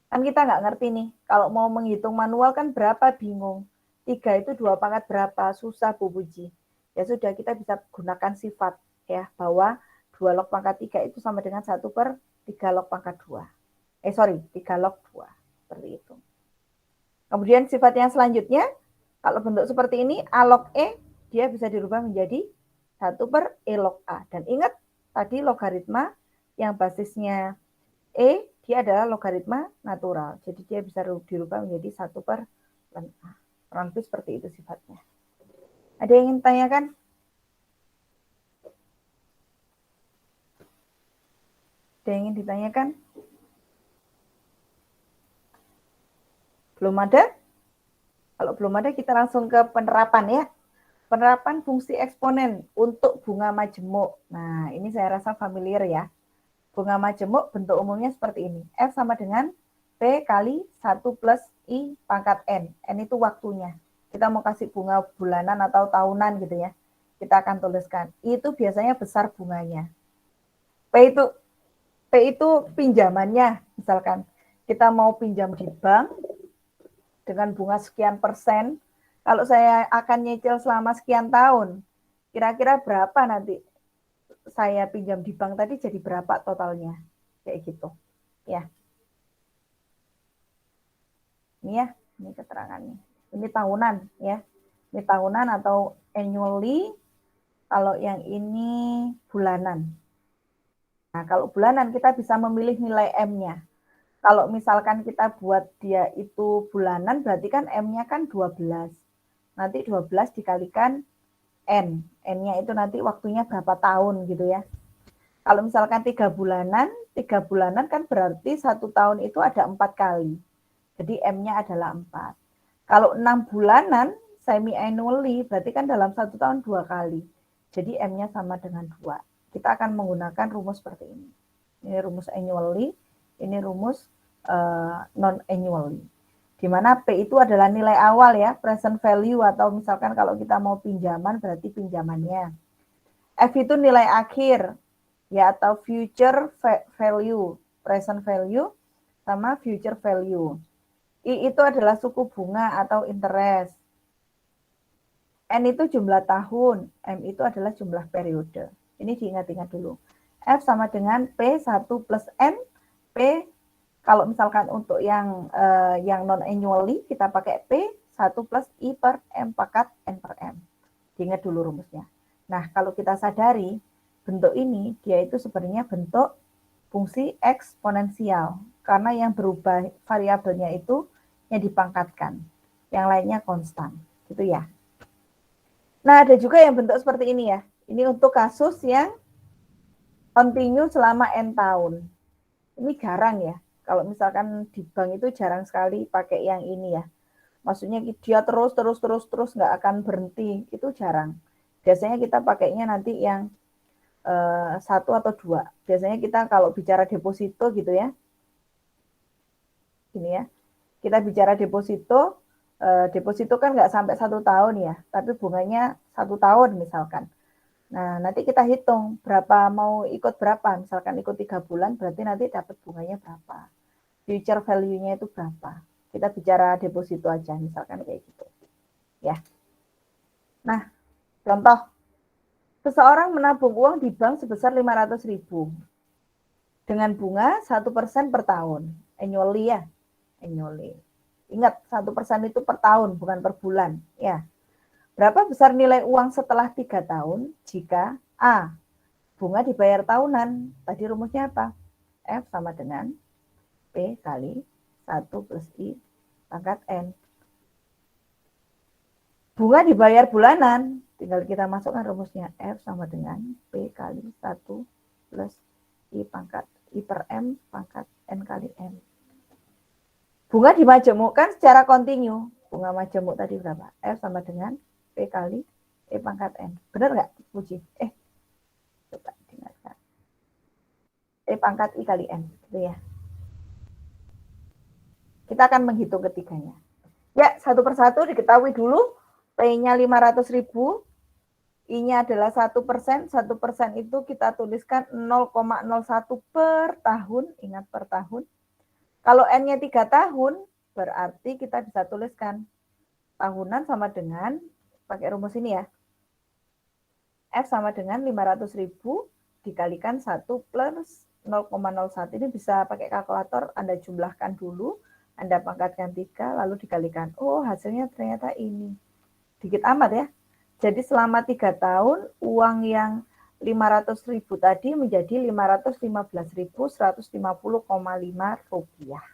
Kan kita nggak ngerti nih, kalau mau menghitung manual kan berapa, bingung. 3 itu 2 pangkat berapa, susah, Bu Puji. Ya sudah, kita bisa gunakan sifat ya, bahwa 2 log pangkat 3 itu sama dengan 1 per 3 log pangkat 2. 3 log 2. Seperti itu. Kemudian sifat yang selanjutnya, kalau bentuk seperti ini, A log E, dia bisa dirubah menjadi 1 per E log A. Dan ingat, tadi logaritma yang basisnya E, dia adalah logaritma natural. Jadi dia bisa dirubah menjadi 1 per ln A. Kurang lebih seperti itu sifatnya. Ada yang ingin tanyakan? Ada yang ingin ditanyakan? Belum ada? Kalau belum ada, kita langsung ke penerapan ya. Penerapan fungsi eksponen untuk bunga majemuk. Nah, ini saya rasa familiar ya. Bunga majemuk bentuk umumnya seperti ini. F sama dengan P kali 1 plus I pangkat N. N itu waktunya. Kita mau kasih bunga bulanan atau tahunan gitu ya. Kita akan tuliskan. I itu biasanya besar bunganya. P itu pinjamannya. Misalkan kita mau pinjam di bank dengan bunga sekian persen. Kalau saya akan nyicil selama sekian tahun, kira-kira berapa nanti saya pinjam di bank tadi, jadi berapa totalnya? Kayak gitu. Ya. Ini ya, ini keterangannya. Ini tahunan ya. Ini tahunan atau annually. Kalau yang ini bulanan. Nah, kalau bulanan kita bisa memilih nilai M-nya. Kalau misalkan kita buat dia itu bulanan, berarti kan M-nya kan 12. Nanti 12 dikalikan N. N-nya itu nanti waktunya berapa tahun gitu ya. Kalau misalkan 3 bulanan kan berarti 1 tahun itu ada 4 kali. Jadi M-nya adalah 4. Kalau 6 bulanan semi-annually berarti kan dalam 1 tahun 2 kali. Jadi M-nya sama dengan 2. Kita akan menggunakan rumus seperti ini. Ini rumus annually, ini rumus non-annually. Di mana P itu adalah nilai awal ya, present value, atau misalkan kalau kita mau pinjaman berarti pinjamannya. F itu nilai akhir ya, atau future value, present value sama future value. I itu adalah suku bunga atau interest. N itu jumlah tahun, M itu adalah jumlah periode. Ini diingat-ingat dulu. F sama dengan P1 plus N, P kalau misalkan untuk yang non-annually, kita pakai P1 plus I per M pangkat N per M. Diingat dulu rumusnya. Nah, kalau kita sadari, bentuk ini, dia itu sebenarnya bentuk fungsi eksponensial. karena yang berubah variabelnya itu yang dipangkatkan, yang lainnya konstan, gitu ya. Nah, ada juga yang bentuk seperti ini ya. Ini untuk kasus yang continue selama N tahun. Ini jarang ya. Kalau misalkan di bank itu jarang sekali pakai yang ini ya. Maksudnya dia terus nggak akan berhenti, itu jarang. Biasanya kita pakainya nanti yang 1 atau 2. Biasanya kita kalau bicara deposito gitu ya, gini ya, kita bicara deposito, deposito kan nggak sampai 1 tahun ya, tapi bunganya 1 tahun misalkan. Nah, nanti kita hitung berapa mau ikut berapa, misalkan ikut 3 bulan, berarti nanti dapat bunganya berapa. Future value-nya itu berapa. Kita bicara deposito aja, misalkan kayak gitu. Ya. Nah, contoh, seseorang menabung uang di bank sebesar 500.000 dengan bunga 1% per tahun. Annually ya, annually. Ingat, 1% itu per tahun, bukan per bulan. Ya. Berapa besar nilai uang setelah 3 tahun jika A. Bunga dibayar tahunan. Tadi rumusnya apa? F sama dengan P kali 1 plus I pangkat N. Bunga dibayar bulanan. Tinggal kita masukkan rumusnya. F sama dengan P kali 1 plus I pangkat I per M pangkat N kali M. Bunga dimajemukkan secara kontinu. Bunga majemuk tadi berapa? F sama dengan P kali E pangkat N. Benar nggak, Puji? Coba dengarkan. E pangkat I kali N. Gitu ya. Kita akan menghitung ketiganya. Ya, satu persatu diketahui dulu. P-nya 500.000. I-nya adalah 1%. 1% itu kita tuliskan 0,01 per tahun. Ingat per tahun. Kalau N-nya 3 tahun, berarti kita bisa tuliskan tahunan sama dengan, pakai rumus ini ya, F sama dengan 500.000 dikalikan 1 plus 0,01. Ini bisa pakai kalkulator, Anda jumlahkan dulu, Anda pangkatkan 3, lalu dikalikan. Oh, hasilnya ternyata ini. Dikit amat ya. Jadi selama 3 tahun, uang yang 500.000 tadi menjadi 515.150,5 rupiah.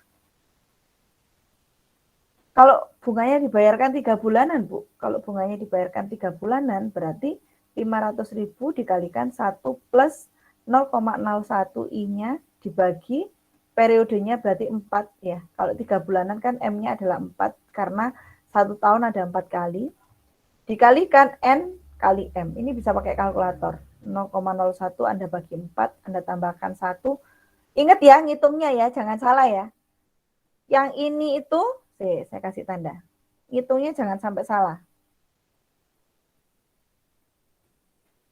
Kalau bunganya dibayarkan 3 bulanan, Bu. Kalau bunganya dibayarkan 3 bulanan, berarti 500.000 dikalikan 1 plus 0,01 I-nya dibagi periodenya berarti 4 ya. Kalau 3 bulanan kan M-nya adalah 4 karena 1 tahun ada 4 kali. Dikalikan N kali M. Ini bisa pakai kalkulator. 0,01 Anda bagi 4, Anda tambahkan 1. Ingat ya, ngitungnya ya, jangan salah ya. Yang ini itu, saya kasih tanda. Ngitungnya jangan sampai salah.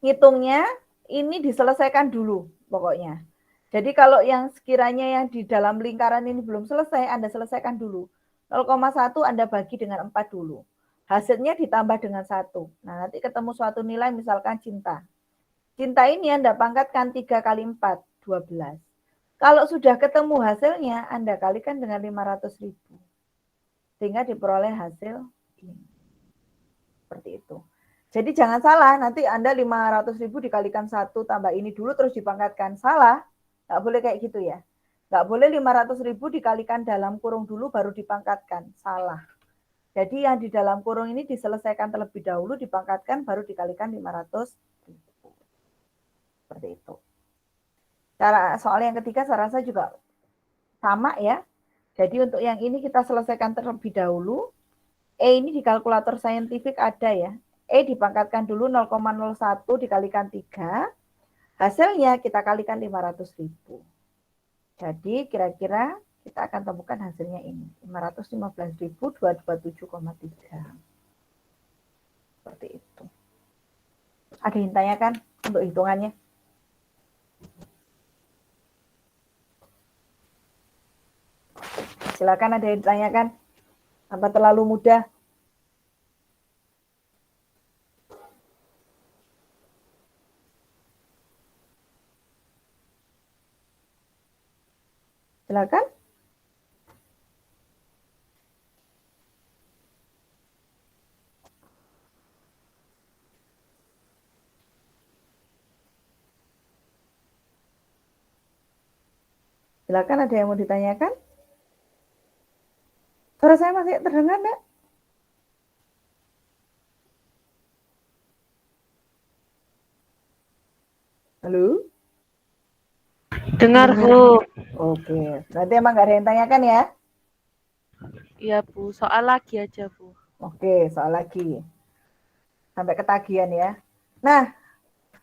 Ngitungnya ini diselesaikan dulu pokoknya. Jadi kalau yang sekiranya yang di dalam lingkaran ini belum selesai, Anda selesaikan dulu. 0,1 Anda bagi dengan 4 dulu. Hasilnya ditambah dengan 1. Nah, nanti ketemu suatu nilai misalkan cinta. Cinta ini Anda pangkatkan 3 kali 4, 12. Kalau sudah ketemu hasilnya, Anda kalikan dengan 500.000. Sehingga diperoleh hasil ini. Seperti itu. Jadi jangan salah, nanti Anda 500.000 dikalikan 1 tambah ini dulu terus dipangkatkan. Salah, nggak boleh kayak gitu ya. Nggak boleh 500.000 dikalikan dalam kurung dulu baru dipangkatkan. Salah. Jadi yang di dalam kurung ini diselesaikan terlebih dahulu, dipangkatkan, baru dikalikan 500.000. Seperti itu. Cara soal yang ketiga saya rasa juga sama ya. Jadi untuk yang ini kita selesaikan terlebih dahulu. E ini di kalkulator saintifik ada ya. E dipangkatkan dulu 0,01 dikalikan 3. Hasilnya kita kalikan 500.000. Jadi kira-kira kita akan temukan hasilnya ini. 515.227,3. Seperti itu. Ada yang ditanyakan untuk hitungannya? Silakan, ada yang ditanyakan. Apa terlalu mudah? Silakan. Silakan, ada yang mau ditanyakan? Suara saya masih terdengar enggak? Halo? Dengar, Bu. Oke, berarti emang nggak ada yang tanyakan ya? Iya, Bu. Soal lagi aja, Bu. Oke, soal lagi. Sampai ketagihan ya. Nah,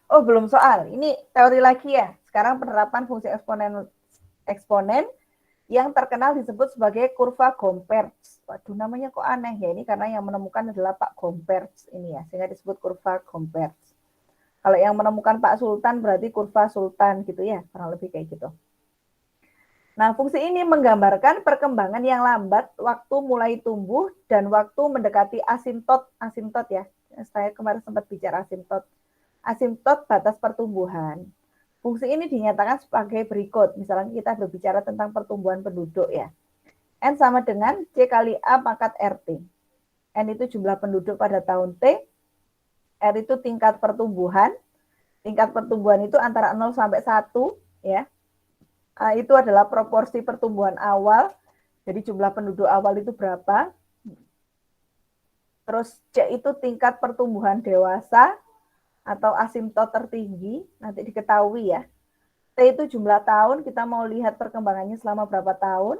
oh belum soal. Ini teori lagi ya. Sekarang penerapan fungsi eksponen yang terkenal disebut sebagai kurva Gompertz. Waduh, namanya kok aneh ya. Ini karena yang menemukan adalah Pak Gompertz ini ya, sehingga disebut kurva Gompertz. Kalau yang menemukan Pak Sultan berarti kurva Sultan gitu ya, kurang lebih kayak gitu. Nah, fungsi ini menggambarkan perkembangan yang lambat waktu mulai tumbuh dan waktu mendekati asimtot. Asimtot ya, saya kemarin sempat bicara asimtot. Asimtot batas pertumbuhan. Fungsi ini dinyatakan sebagai berikut. Misalnya kita berbicara tentang pertumbuhan penduduk ya. N sama dengan C kali A pangkat RT. N itu jumlah penduduk pada tahun T. R itu tingkat pertumbuhan. Tingkat pertumbuhan itu antara 0 sampai 1 ya. A itu adalah proporsi pertumbuhan awal. Jadi jumlah penduduk awal itu berapa? Terus C itu tingkat pertumbuhan dewasa atau asimtot tertinggi, nanti diketahui ya. T itu jumlah tahun, kita mau lihat perkembangannya selama berapa tahun.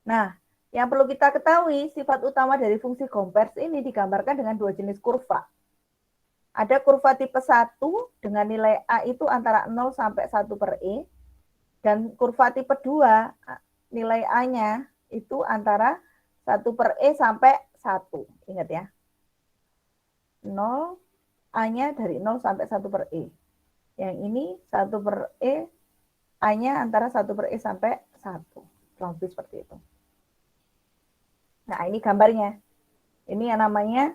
Nah, yang perlu kita ketahui, sifat utama dari fungsi Gompertz ini digambarkan dengan dua jenis kurva. Ada kurva tipe 1 dengan nilai A itu antara 0 sampai 1 per E, dan kurva tipe 2 nilai A-nya itu antara 1 per E sampai 1. Ingat ya. 0, A-nya dari 0 sampai 1 per E. Yang ini 1 per E, A-nya antara 1 per E sampai 1. Kurang lebih seperti itu. Nah, ini gambarnya. Ini yang namanya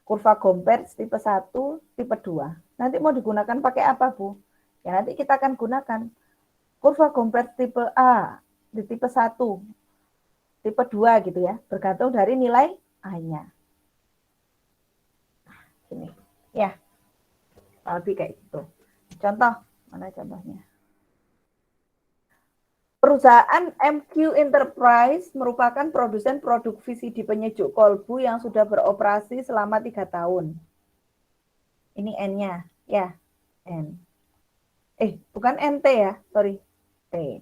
kurva Gompertz tipe 1, tipe 2. Nanti mau digunakan pakai apa, Bu? Ya, nanti kita akan gunakan kurva Gompertz tipe A, di tipe 1, tipe 2 gitu ya. Bergantung dari nilai A-nya. Ini. Ya. Lebih kayak gitu. Contoh, mana contohnya? Perusahaan MQ Enterprise merupakan produsen produk VCD penyejuk kolbu yang sudah beroperasi selama 3 tahun. Ini N-nya, ya, N. Bukan NT ya, sorry, T.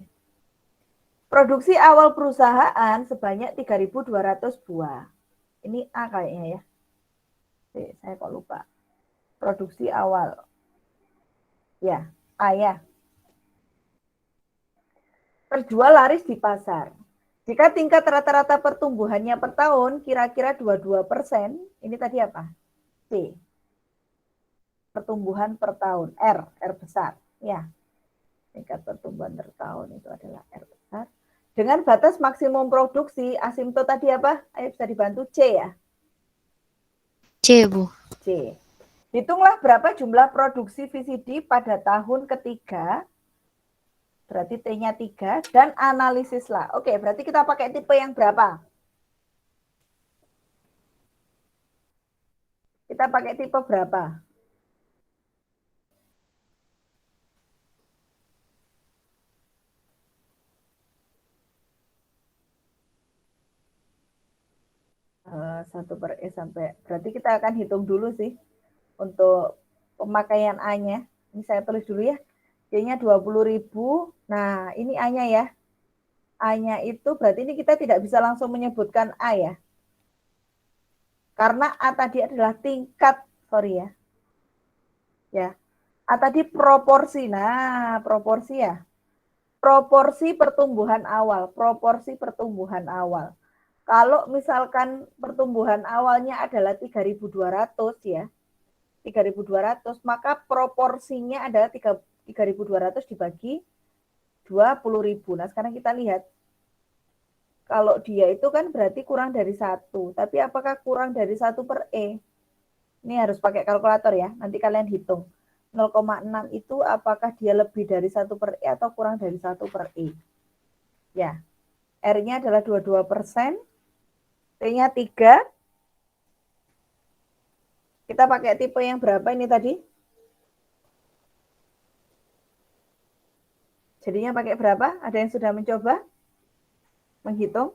Produksi awal perusahaan sebanyak 3.200 buah. Ini A kayaknya ya. Saya kok lupa. Produksi awal. Ya, A ya. Terjual laris di pasar. Jika tingkat rata-rata pertumbuhannya per tahun kira-kira 22%, ini tadi apa? C. Pertumbuhan per tahun. R besar. Ya, tingkat pertumbuhan per tahun itu adalah R besar. Dengan batas maksimum produksi, asimtot tadi apa? Ayo bisa dibantu C ya? C, Bu. C. Hitunglah berapa jumlah produksi VCD pada tahun ketiga. Berarti T-nya 3 dan analisislah. Oke, berarti kita pakai tipe yang berapa? Kita pakai tipe berapa? Satu per E sampai, berarti kita akan hitung dulu sih untuk pemakaian A-nya. Ini saya tulis dulu ya. D-nya 20.000. Nah, ini A-nya ya. A-nya itu berarti ini kita tidak bisa langsung menyebutkan A ya. Karena A tadi adalah tingkat, sorry ya. Ya. A tadi proporsi. Nah, proporsi ya. Proporsi pertumbuhan awal, proporsi pertumbuhan awal. Kalau misalkan pertumbuhan awalnya adalah 3.200 ya, 3.200, maka proporsinya adalah 3.200 dibagi 20.000. Nah, sekarang kita lihat. Kalau dia itu kan berarti kurang dari 1. Tapi apakah kurang dari 1 per E? Ini harus pakai kalkulator ya. Nanti kalian hitung. 0,6 itu apakah dia lebih dari 1 per E atau kurang dari 1 per E? Ya. R-nya adalah 22%. T-nya 3. Kita pakai tipe yang berapa ini tadi? C Jadinya pakai berapa? Ada yang sudah mencoba menghitung?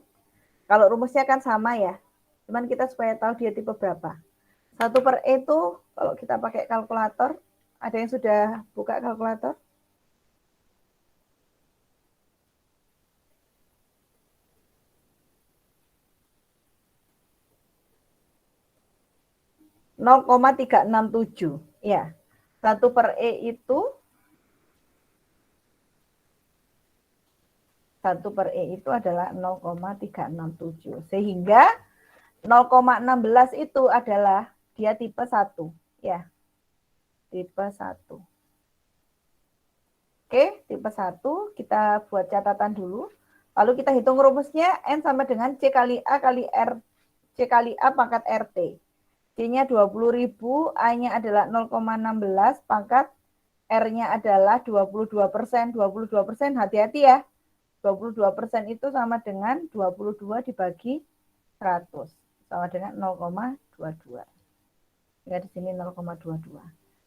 Kalau rumusnya kan sama ya. Cuman kita supaya tahu dia tipe berapa. 1/E itu kalau kita pakai kalkulator, ada yang sudah buka kalkulator? Nol koma 367. Ya. 1/E itu 1/E itu adalah 0,367. Sehingga 0,16 itu adalah dia tipe 1. Ya. Tipe 1. Oke, tipe 1 kita buat catatan dulu. Lalu kita hitung rumusnya N sama dengan C kali A kali R. C kali A pangkat RT. C-nya 20.000, A-nya adalah 0,16 pangkat R-nya adalah 22%. 22%, hati-hati ya. 22% itu sama dengan 22 dibagi 100. Sama dengan 0,22. Ya, di sini 0,22.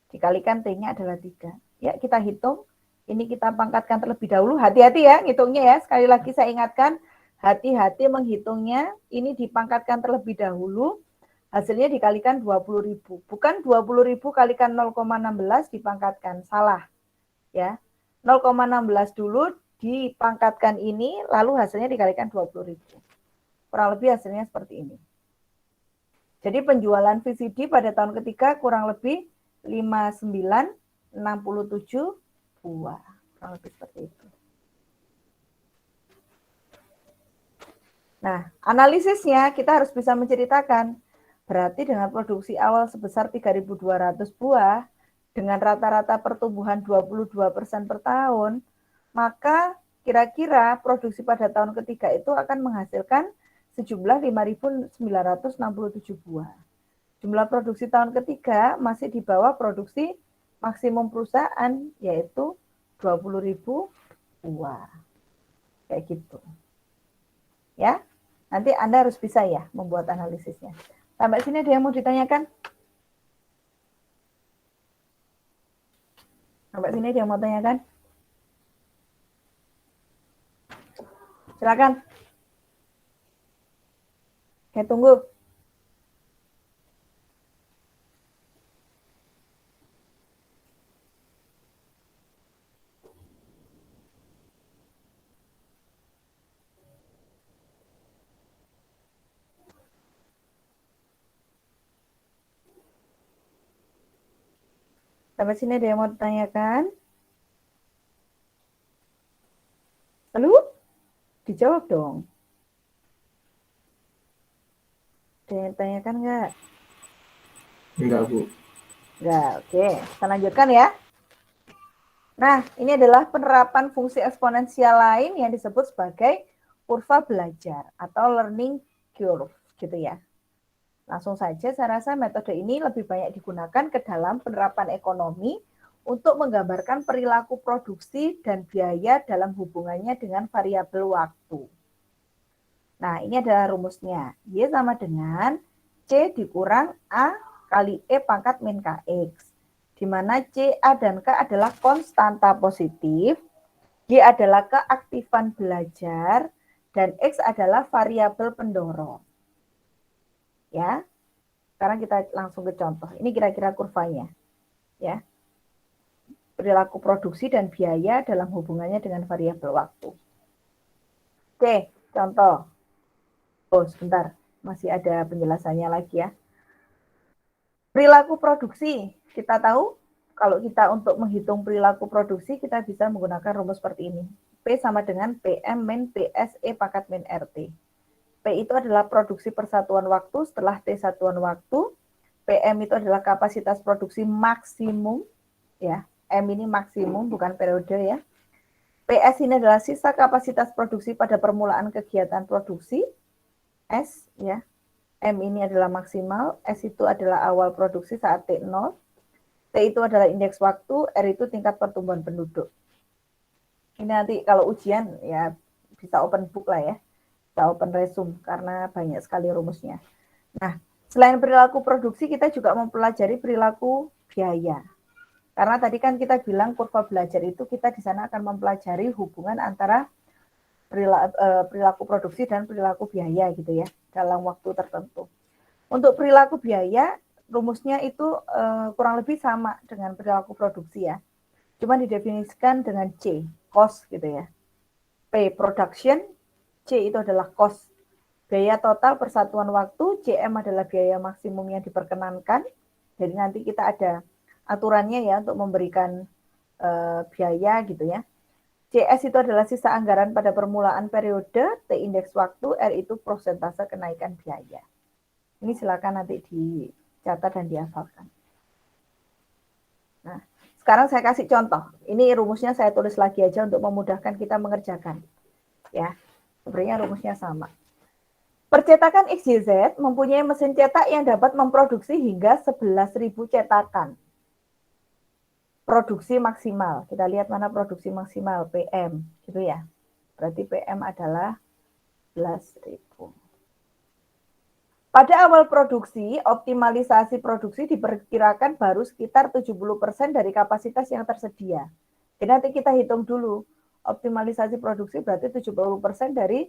Dikalikan T-nya adalah 3. Ya, kita hitung. Ini kita pangkatkan terlebih dahulu. Hati-hati ya ngitungnya ya. Sekali lagi saya ingatkan, hati-hati menghitungnya. Ini dipangkatkan terlebih dahulu. Hasilnya dikalikan 20.000. Bukan 20.000 kalikan 0,16 dipangkatkan. Salah. Ya. 0,16 dulu dipangkatkan ini, lalu hasilnya dikalikan 20.000. Kurang lebih hasilnya seperti ini. Jadi penjualan VCD pada tahun ketiga kurang lebih 5967 buah. Kurang lebih seperti itu. Nah, analisisnya kita harus bisa menceritakan. Berarti dengan produksi awal sebesar 3.200 buah, dengan rata-rata pertumbuhan 22% per tahun, maka kira-kira produksi pada tahun ketiga itu akan menghasilkan sejumlah 5.967 buah. Jumlah produksi tahun ketiga masih di bawah produksi maksimum perusahaan, yaitu 20.000 buah. Kayak gitu. Ya, nanti Anda harus bisa ya membuat analisisnya. Sampai sini ada yang mau ditanyakan? Sampai sini ada yang mau tanyakan? Silakan. Saya tunggu. Sampai sini ada yang mau ditanyakan? Lalu? Dijawab dong. Ada yang ditanyakan nggak? Enggak, Bu. Enggak, oke. Kita lanjutkan ya. Nah, ini adalah penerapan fungsi eksponensial lain yang disebut sebagai kurva belajar atau learning curve, gitu ya. Langsung saja saya rasa metode ini lebih banyak digunakan ke dalam penerapan ekonomi untuk menggambarkan perilaku produksi dan biaya dalam hubungannya dengan variabel waktu. Nah, ini adalah rumusnya. Y sama dengan C dikurang A kali E pangkat min KX. Di mana C, A, dan K adalah konstanta positif, Y adalah keaktifan belajar, dan X adalah variabel pendorong. Ya, sekarang kita langsung ke contoh. Ini kira-kira kurvanya. Ya, perilaku produksi dan biaya dalam hubungannya dengan variabel waktu. Oke, contoh. Oh, sebentar. Masih ada penjelasannya lagi ya. Perilaku produksi. Kita tahu kalau kita untuk menghitung perilaku produksi, kita bisa menggunakan rumus seperti ini. P sama dengan PM min PS E pangkat min RT. P itu adalah produksi per satuan waktu setelah T satuan waktu. PM itu adalah kapasitas produksi maksimum. Ya, M ini maksimum, bukan periode ya. PS ini adalah sisa kapasitas produksi pada permulaan kegiatan produksi. S ya. M ini adalah maksimal, S itu adalah awal produksi saat T0. T itu adalah indeks waktu, R itu tingkat pertumbuhan penduduk. Ini nanti kalau ujian ya bisa open book lah ya. Bisa open resume karena banyak sekali rumusnya. Nah, selain perilaku produksi kita juga mempelajari perilaku biaya. Karena tadi kan kita bilang kurva belajar itu kita di sana akan mempelajari hubungan antara perilaku produksi dan perilaku biaya gitu ya dalam waktu tertentu. Untuk perilaku biaya rumusnya itu kurang lebih sama dengan perilaku produksi ya. Cuma didefinisikan dengan C, cost gitu ya. P, production, C itu adalah cost. Biaya total persatuan waktu, CM adalah biaya maksimum yang diperkenankan. Jadi nanti kita ada aturannya ya untuk memberikan biaya gitu ya. CS itu adalah sisa anggaran pada permulaan periode, T indeks waktu, R itu persentase kenaikan biaya. Ini silakan nanti dicatat dan dihafalkan. Nah, sekarang saya kasih contoh. Ini rumusnya saya tulis lagi aja untuk memudahkan kita mengerjakan. Ya, sebenarnya rumusnya sama. Percetakan XYZ mempunyai mesin cetak yang dapat memproduksi hingga 11.000 cetakan. Produksi maksimal. Kita lihat mana produksi maksimal, PM. Gitu ya. Berarti PM adalah 11.000. Pada awal produksi, optimalisasi produksi diperkirakan baru sekitar 70% dari kapasitas yang tersedia. Jadi nanti kita hitung dulu. Optimalisasi produksi berarti 70% dari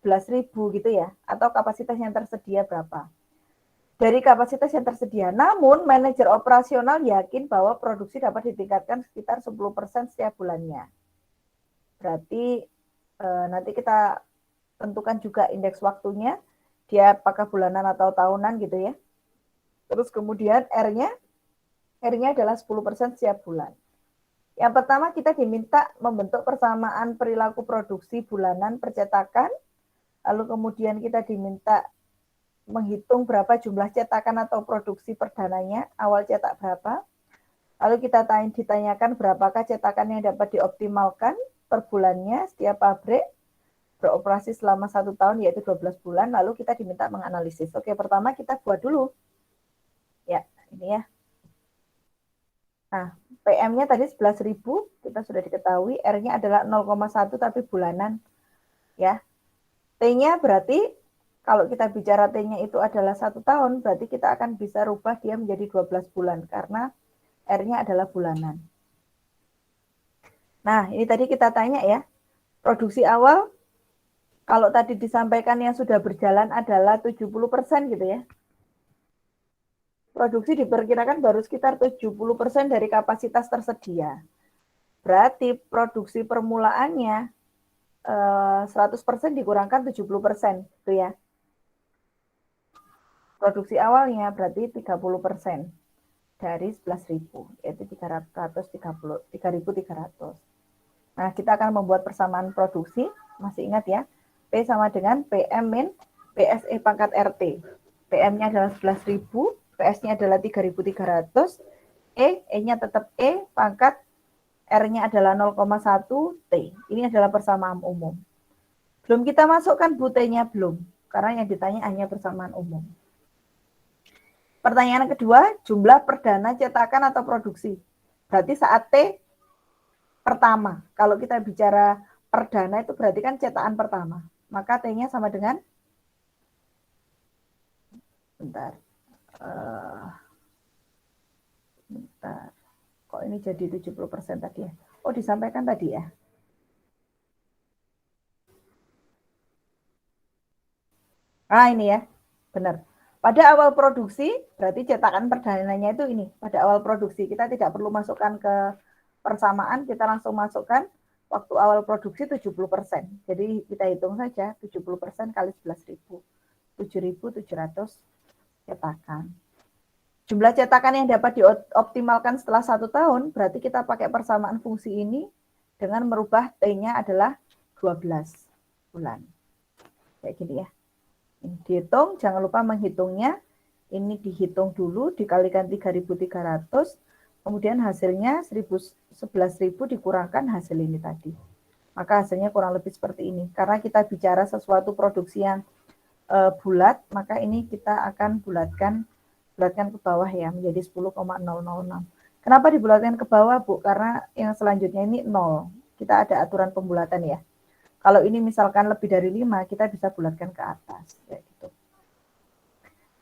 11.000 gitu ya. Atau kapasitas yang tersedia berapa. Dari kapasitas yang tersedia. Namun manajer operasional yakin bahwa produksi dapat ditingkatkan sekitar 10% setiap bulannya. Berarti nanti kita tentukan juga indeks waktunya. Dia apakah bulanan atau tahunan gitu ya. Terus kemudian R-nya adalah 10% setiap bulan. Yang pertama kita diminta membentuk persamaan perilaku produksi bulanan percetakan. Lalu kemudian kita diminta menghitung berapa jumlah cetakan atau produksi perdananya, awal cetak berapa. Lalu kita ditanyakan berapakah cetakan yang dapat dioptimalkan per bulannya setiap pabrik beroperasi selama 1 tahun yaitu 12 bulan. Lalu kita diminta menganalisis. Oke, pertama kita buat dulu. Ya, ini ya. Nah, PM-nya tadi 11.000, kita sudah diketahui. R-nya adalah 0,1 tapi bulanan. Ya. T-nya berarti kalau kita bicara T-nya itu adalah 1 tahun, berarti kita akan bisa rubah dia menjadi 12 bulan, karena R-nya adalah bulanan. Nah, ini tadi kita tanya ya, produksi awal, kalau tadi disampaikan yang sudah berjalan adalah 70% gitu ya. Produksi diperkirakan baru sekitar 70% dari kapasitas tersedia. Berarti produksi permulaannya 100% dikurangkan 70% gitu ya. Produksi awalnya berarti 30% dari 11.000, yaitu 3.300. Nah, kita akan membuat persamaan produksi, masih ingat ya, P sama dengan PM min PSE pangkat RT. PM-nya adalah 11.000, PS-nya adalah 3.300, E-nya tetap E, pangkat R-nya adalah 0,1 T. Ini adalah persamaan umum. Belum kita masukkan Bu T-nya belum, karena yang ditanya hanya persamaan umum. Pertanyaan kedua, jumlah perdana cetakan atau produksi. Berarti saat T pertama. Kalau kita bicara perdana itu berarti kan cetakan pertama. Maka T-nya sama dengan bentar. Kok ini jadi 70% tadi ya? Oh, disampaikan tadi ya. Nah, ini ya. Benar. Pada awal produksi, berarti cetakan perdananya itu ini. Pada awal produksi, kita tidak perlu masukkan ke persamaan, kita langsung masukkan waktu awal produksi 70%. Jadi kita hitung saja 70% kali 11.000. 7.700 cetakan. Jumlah cetakan yang dapat dioptimalkan setelah 1 tahun, berarti kita pakai persamaan fungsi ini dengan merubah T-nya adalah 12 bulan. Kayak gini ya. Ini dihitung, jangan lupa menghitungnya. Ini dihitung dulu, dikalikan 3.300, kemudian hasilnya 11.000 dikurangkan hasil ini tadi. Maka hasilnya kurang lebih seperti ini. Karena kita bicara sesuatu produksi yang bulat, maka ini kita akan bulatkan ke bawah ya, menjadi 10,006. Kenapa dibulatkan ke bawah, Bu? Karena yang selanjutnya ini 0. Kita ada aturan pembulatan ya. Kalau ini misalkan lebih dari 5, kita bisa bulatkan ke atas. Kayak gitu.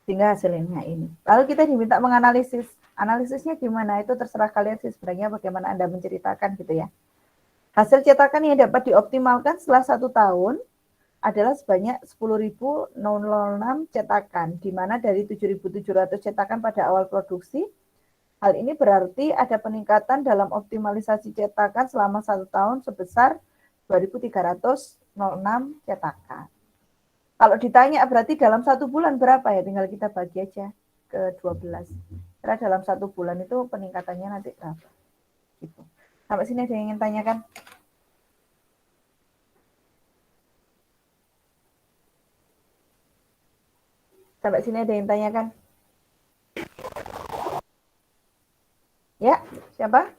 Sehingga hasilnya ini. Lalu kita diminta menganalisis Analisisnya gimana? Itu terserah kalian sih sebenarnya bagaimana Anda menceritakan gitu ya. Hasil cetakan yang dapat dioptimalkan setelah 1 tahun adalah sebanyak 10.006 cetakan, di mana dari 7.700 cetakan pada awal produksi. Hal ini berarti ada peningkatan dalam optimalisasi cetakan selama 1 tahun sebesar 2.306 cetakan. Kalau ditanya berarti dalam 1 bulan berapa ya? Tinggal kita bagi aja ke 12. Karena dalam 1 bulan itu peningkatannya nanti berapa? Gitu. Sampai sini ada yang ingin tanyakan? Sampai sini ada yang tanyakan? Ya, siapa?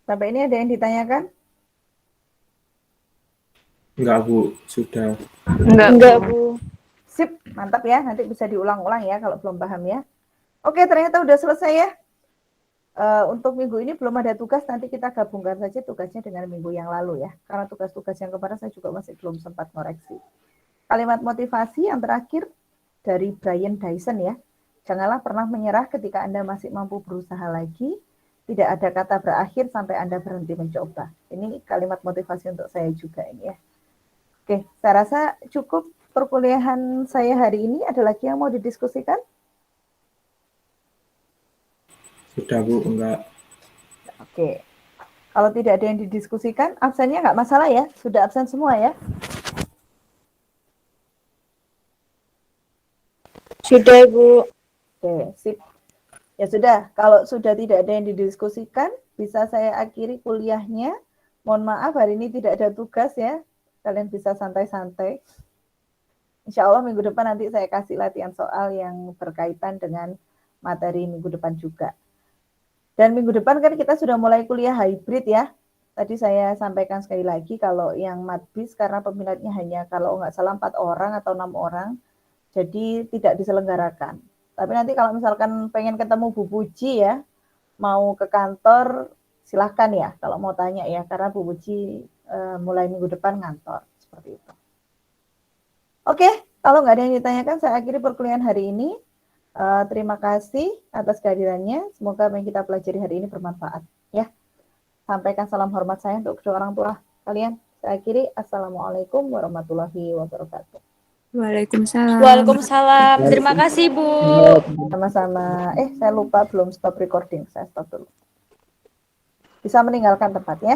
Sampai ini ada yang ditanyakan? Enggak, Bu. Sudah. Enggak, Bu. Sip, mantap ya. Nanti bisa diulang-ulang ya kalau belum paham ya. Oke, ternyata udah selesai ya. Untuk minggu ini belum ada tugas, nanti kita gabungkan saja tugasnya dengan minggu yang lalu ya. Karena tugas-tugas yang kemarin saya juga masih belum sempat koreksi. Kalimat motivasi yang terakhir dari Brian Dyson ya. Janganlah pernah menyerah ketika Anda masih mampu berusaha lagi. Tidak ada kata berakhir sampai Anda berhenti mencoba. Ini kalimat motivasi untuk saya juga ini ya. Oke, saya rasa cukup perkuliahan saya hari ini. Ada lagi yang mau didiskusikan? Sudah, Bu. Enggak. Oke. Kalau tidak ada yang didiskusikan, absennya nggak masalah ya? Sudah absen semua ya? Sudah, Bu. Oke, sip. Ya sudah, kalau sudah tidak ada yang didiskusikan, bisa saya akhiri kuliahnya. Mohon maaf, hari ini tidak ada tugas ya. Kalian bisa santai-santai. Insya Allah minggu depan nanti saya kasih latihan soal yang berkaitan dengan materi minggu depan juga. Dan minggu depan kan kita sudah mulai kuliah hybrid ya. Tadi saya sampaikan sekali lagi kalau yang matbis karena peminatnya hanya kalau nggak salah 4 orang atau 6 orang, jadi tidak diselenggarakan. Tapi nanti kalau misalkan pengen ketemu Bu Puji ya, mau ke kantor, silahkan ya kalau mau tanya ya, karena Bu Puji mulai minggu depan ngantor, seperti itu. Oke, kalau nggak ada yang ditanyakan, saya akhiri perkuliahan hari ini. Terima kasih atas kehadirannya. Semoga apa yang kita pelajari hari ini bermanfaat. Ya, sampaikan salam hormat saya untuk kedua orang tua kalian. Saya akhiri. Assalamualaikum warahmatullahi wabarakatuh. Waalaikumsalam. Waalaikumsalam. Terima kasih, Bu. Sama-sama. Saya lupa belum stop recording. Saya stop dulu. Bisa meninggalkan tempat ya.